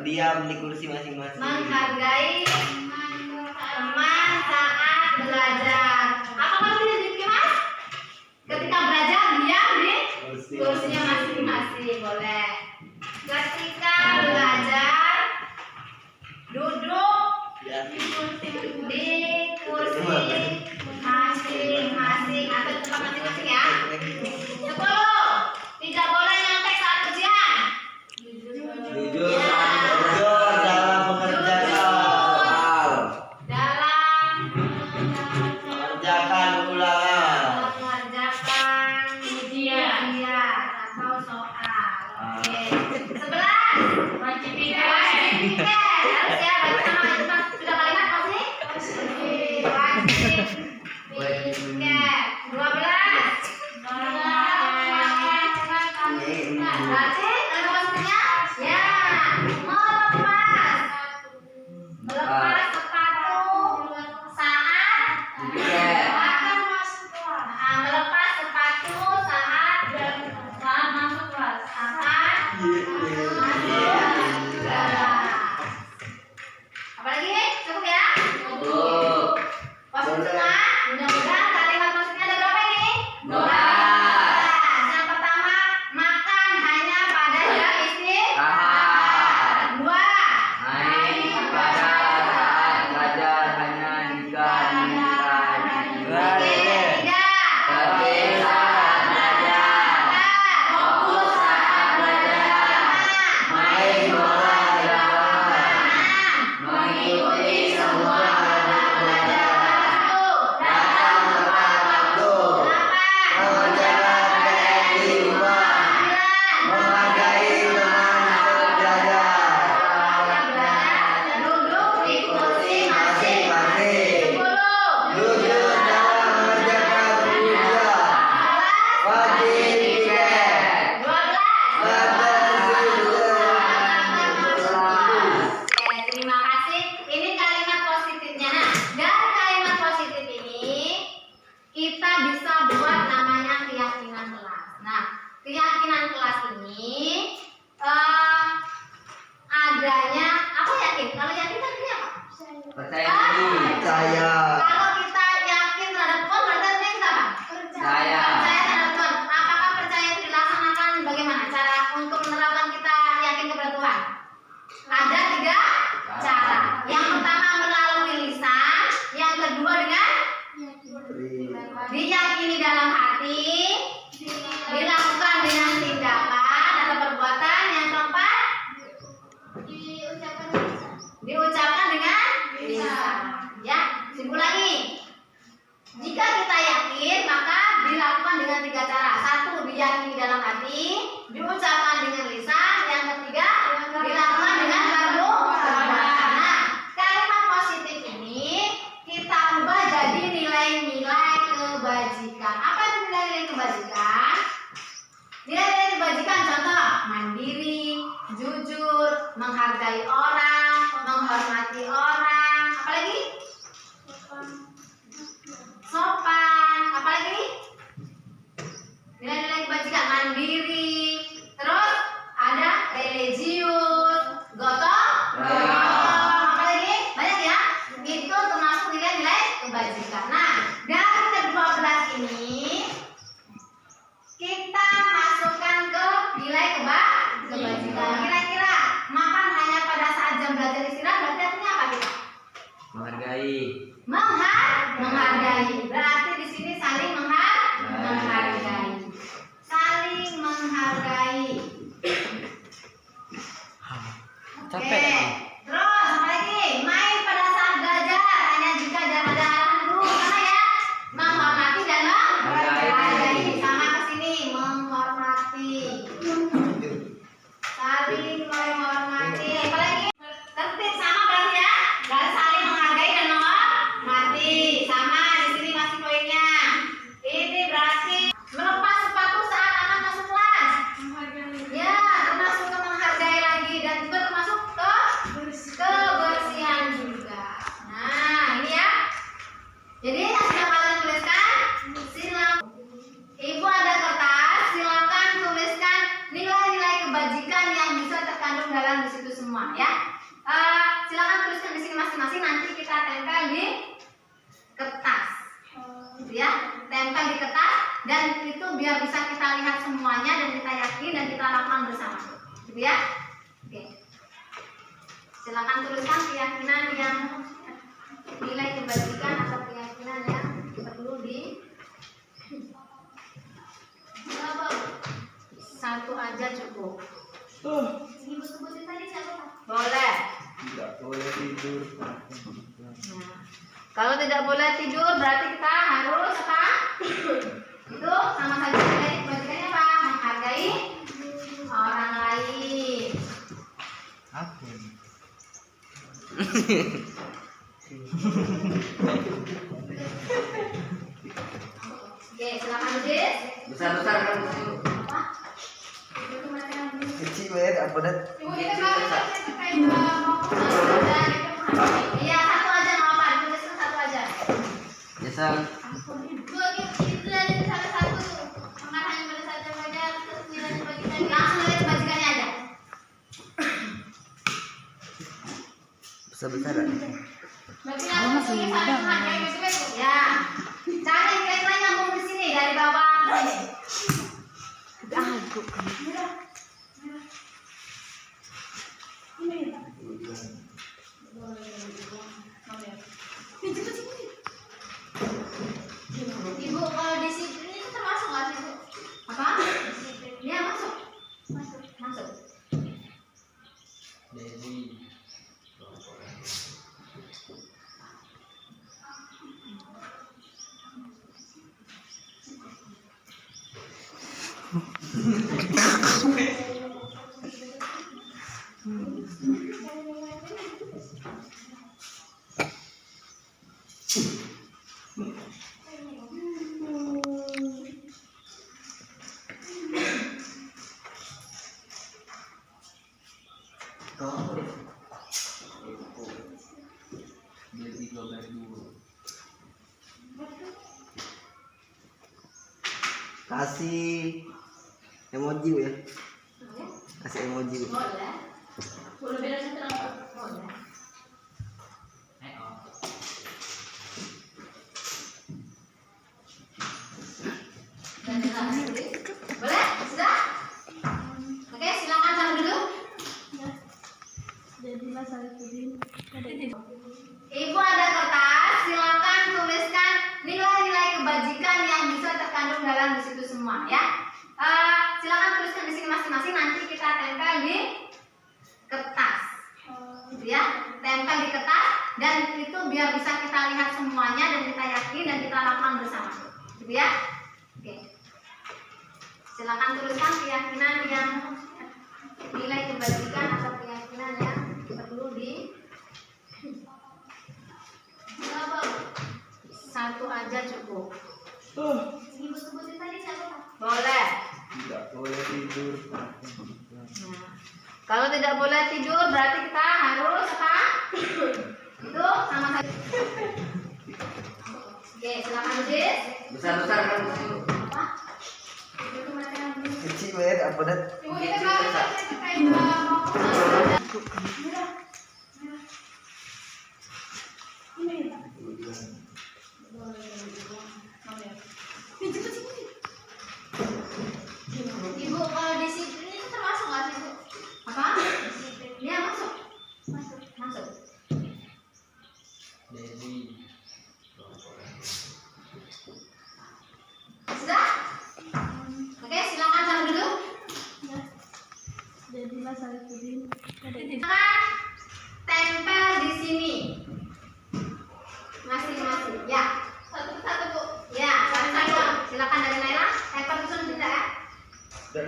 berdiam di kursi masing-masing. Menghargai teman saat belajar. Apa maksudnya Diki Mas? Ketika belajar diam di kursinya masing-masing, boleh. Ketika belajar duduk di kursi masing-masing atau di tempat masing-masing ya. 10. Tidak boleh nyontek saat ujian. Jujur dalam mengerjakan mengerjakan ulangan. Mengerjakan ujian atau soal. Oke. 11. Wajib tiket. Harus ya, baca sama cepat. Sudah kalimat pasti? Wajib tiket. 12. Berarti kalimat maksudnya ya melepas sepatu saat melepas sepatu saat masuk kelas apa lagi cukup ya Pasti semua mudah-mudahan kalimat maksudnya ada berapa ini 12. Yang pertama makan hanya pada jam istirahat. 2. Naik pada saat belajar hanya jika diminta. 3. Tapi saat belajar, fokus saat belajar, main bola di lapangan, mengikuti semua anak belajar, datang tepat waktu, mengerjakan PR di rumah, menghargai teman sebelajar, Duduk di kursi masing-masing, 10. jujur dalam mengerjakan tugas, wajib tiket, 12. Oke, terima kasih. Ini kalimat positifnya. Nah, dari kalimat positif ini kita bisa buat namanya keyakinan kelas. Nah, keyakinan kelas ini adanya aku yakin. Kalau yakin kan ini apa? percaya diri, percaya, Kalau kita yakin terhadap Tuhan, berarti artinya kita apa? Percaya. Percaya terhadap Tuhan. Apakah percaya itu dilaksanakan bagaimana? Cara untuk menerapkan kita yakin kepada Tuhan? Ada 3 cara. Yang pertama melalui lisan, yang kedua dengan diyakini dalam hati, dilakukan dengan tindakan atau perbuatan, yang keempat diucapkan dengan lisan. Ya, simpul lagi. Jika kita yakin, maka dilakukan dengan 3 cara. 1. Diyakini dalam hati, diucapkan dengan lisan, yang ketiga dilakukan dengan perbuatan. Nah, kalimat positif ini kita ubah jadi nilai-nilai kebajikan. Apa itu nilai-nilai kebajikan? Nilai-nilai kebajikan contoh mandiri, jujur, menghargai orang, menghormati orang, apalagi sopan, apalagi nilai-nilai kebajikan mandiri, terus ada religius, gotong royong, apalagi banyak ya. Itu termasuk nilai-nilai kebajikan. Nah, dari ke-12 ini kita masukkan ke nilai kebajikan. Kira-kira makan hanya pada saat jam belajar istirahat berarti artinya apa kita? menghargai, Menghargai. Berarti di sini saling menghargai. Saling menghargai. Capek Oke. Terus apa lagi? Main pada saat belajar hanya jika ada arahan guru. Sama ya. Menghormati dan menghargai. Sama ke sini menghormati. Saling menghormati. Apa lagi? Tertib sama berarti ya. Dan saling menghargai dan menghormati. Sama di sini masih poinnya. Ini berarti melepas sepatu saat anak masuk kelas. Ya, termasuk ke menghargai lagi dan juga termasuk ke masing-masing nanti kita tempel di kertas, gitu ya. Tempel di kertas dan itu biar bisa kita lihat semuanya dan kita yakin dan kita lakukan bersama, gitu ya. Oke. Silakan tuliskan keyakinan yang nilai kebajikan atau keyakinan yang perlu di satu aja cukup. Sebut-sebutin tadi siapa? Boleh. Tidak boleh tidur. Nah, kalau tidak boleh tidur berarti kita harus apa? Itu sama saja nilai kebajikannya apa? Menghargai orang lain. Apa? Oke, silakan tulis. Besar-besar kan kecil. Apa? Itu mereka yang tulis. Kecil ya, apa dah? Ibu itu kalau terkait iya satu aja nggak apa, dituliskan satu aja. Biasa. Ibu itu aja salah satu. Karena hanya pada saja belajar terus nilai kebajikan langsung nilai kebajikannya aja. Besar-besar. Berarti langsung tulis satu menghargai betul-betul. Ya. Cari kira-kira nyambung di sini dari bawah ke sini. Ibu kalau disiplin itu termasuk nggak sih, Bu? Apa? Iya masuk. Masuk. Kasih emoji ya. Kasih emoji. Boleh. Boleh beda satu lagi. Boleh. Boleh? Sudah? Oke, silakan taruh dulu. Ibu ada kertas, silakan tuliskan nilai-nilai kebajikan yang bisa terkandung dalam di situ semua ya. Silakan tuliskan di sini masing-masing, nanti kita tempel di kertas, gitu ya. Tempel di kertas dan itu biar bisa kita lihat semuanya dan kita yakin dan kita lakukan bersama, gitu ya. Oke. Silakan tuliskan keyakinan yang nilai kebajikan atau keyakinan yang perlu di satu aja cukup. Sebut-sebutin tadi siapa? Boleh. Tidak boleh tidur. Nah, kalau tidak boleh tidur berarti kita harus apa? Itu sama saja. Oke, silakan tulis. Besar-besar kan kecil. Apa? Itu mereka yang tulis. Kecil ya, apa dah? Ibu itu kalau terkait Ibu kalau disiplin itu termasuk nggak sih, Bu? Apa? Iya masuk. Masuk. Sudah? Oke, silakan taruh dulu. Silakan tempel di sini. Masing-masing. Ya. Satu-satu, Bu. Ya, satu-satu. Silakan dari Naila. Tempel susun tidak ya? Nah,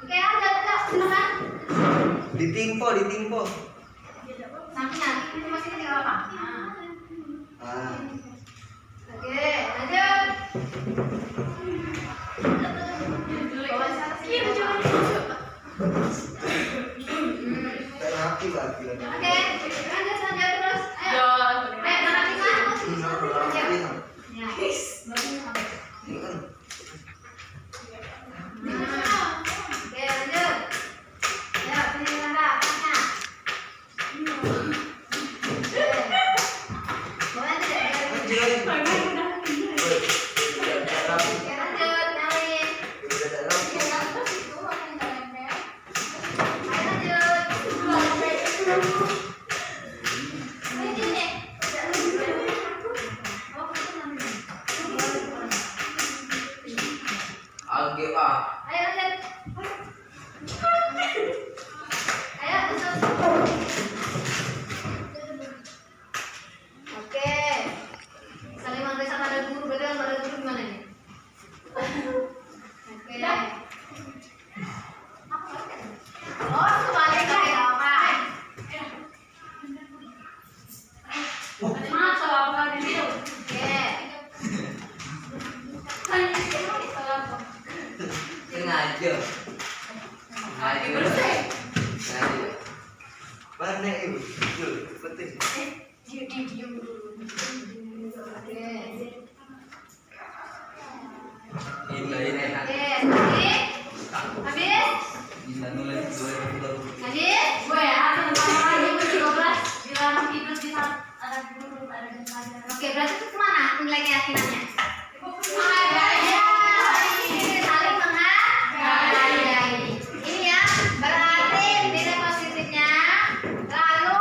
oke ya, udah, silakan. Ditimpo. Samping lagi, ini masih kecil apa? Ah. Oke, lanjut. Rapi lagi. Oke, lanjut terus. Ayo. Ayo, rapi. Ya. Oke, lanjut. Ya. oi. Oke, lanjut, nyalin. Udah dalam. Oke, lanjut. Itu yang nempel. Ayo lanjut. Ini nih. Oh, itu namanya. AGA. Ayo lanjut. Ayo usut. Oke. Saling manggil sama ada guru, berarti kalau ada guru gimana nih? Oke. Oh, kembali ke apa? Mas, kalau apa di situ? Oke. Sengaja. Sengaja. Mana ibu? Penting. Oke. Ini enak. Oke, habis? Habis? Bisa nulis 2020. Habis? Gue ya, lagi gue 12 bilang hidup di saat ada guru, ada pelajaran. Oke, berarti itu kemana nilai keyakinannya? Saling menghargai. Ini ya, berarti nilai positifnya. Lalu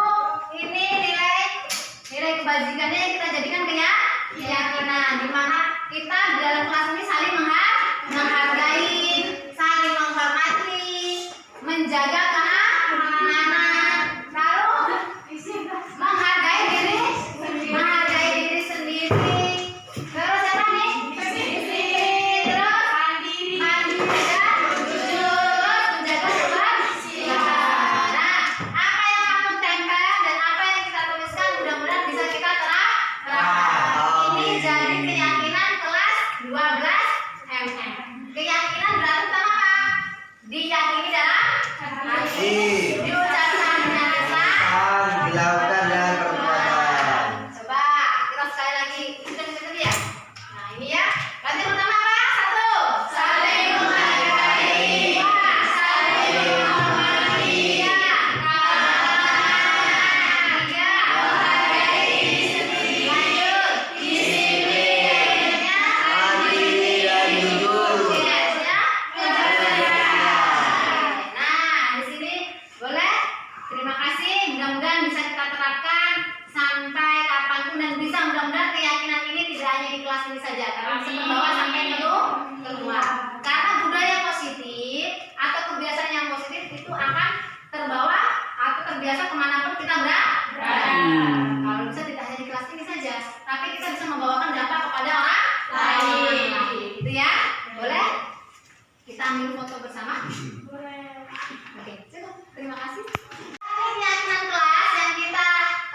ini nilai kebajikannya yang kita jadikan keyakinan, di mana kita di dalam kelas ini saling menghargai, saling menghormati, menjaga keamanan, lalu menghargai diri sendiri. Terus apa nih? Terus mandiri dan jujur, menjaga kebersihan. Nah, apa yang kamu tempel dan apa yang kita tuliskan mudah-mudahan bisa kita terapkan. Ini jadi keyakinan kelas 12 MM. Keyakinan berarti sama apa? Diyakini dalam hati, diucapkan dengan lisan, Dilakukan dengan perbuatan. coba kita sekali lagi kita ya. Nah ini ya. Berarti pertama apa? 1. Saling menghargai. 2. Saling menghormati. 3. Menghargai diri sendiri. Lanjut. Disiplin. Mandiri dan jujur. Nah, di sini boleh. Terima kasih. Mudah-mudahan bisa kita terapkan sampai kapanpun dan bisa mudah-mudahan keyakinan ini tidak hanya di kelas ini saja, tapi bisa membawa sampai keluar. Karena budaya positif atau kebiasaan yang positif itu akan terbawa atau terbiasa kemanapun kita berada. Kalau bisa tidak hanya di kelas ini saja, tapi kita bisa membawakan dampak kepada orang lain. Gitu ya, boleh? Kita ambil foto bersama. Oke, cukup. Terima kasih. Keyakinan kelas yang kita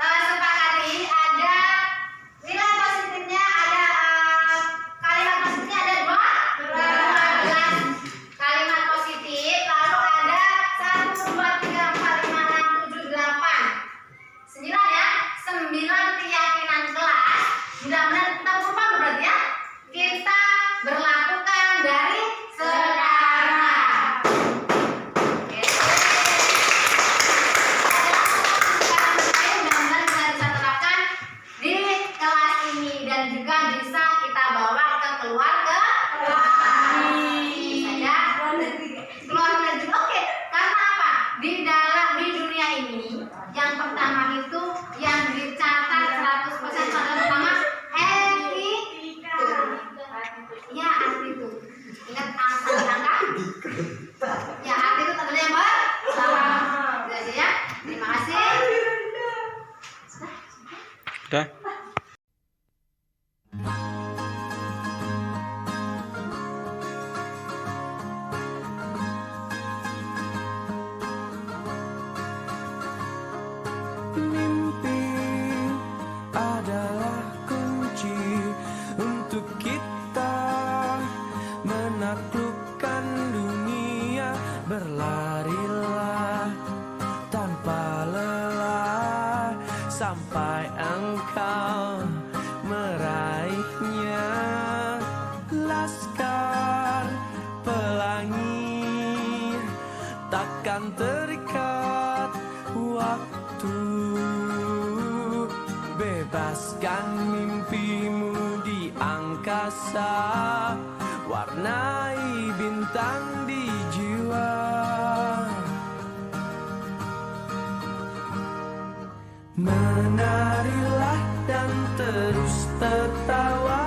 sepakati ada nilai positifnya, ada kalimat positifnya ada 12 kalimat positif, lalu ada 1, 2, 3, 4, 5, 6, 7, 8 9 ya, 9 keyakinan kelas. Mudah-mudahan kita berubah berarti ya. Kita berlakukan dari sekarang. Oke. Mudah-mudahan kita bisa terapkan di kelas ini dan juga bisa kita bawa keluar ke saja keluar negeri. Oke, karena apa? Di dunia ini yang pertama itu yang dicatat 100% adalah pertama etika. Ya, arti itu. Ingat angka? Ya, arti itu adalah yang bersama. Itu aja ya. Terima kasih. Udah. Mimpi adalah kunci untuk kita menaklukkan dunia. Berlarilah tanpa lelah sampai engkau meraihnya. Laskar pelangi takkan terikat waktu. Bebaskan mimpimu rasa, warnai bintang di jiwa. Menarilah dan terus tertawa.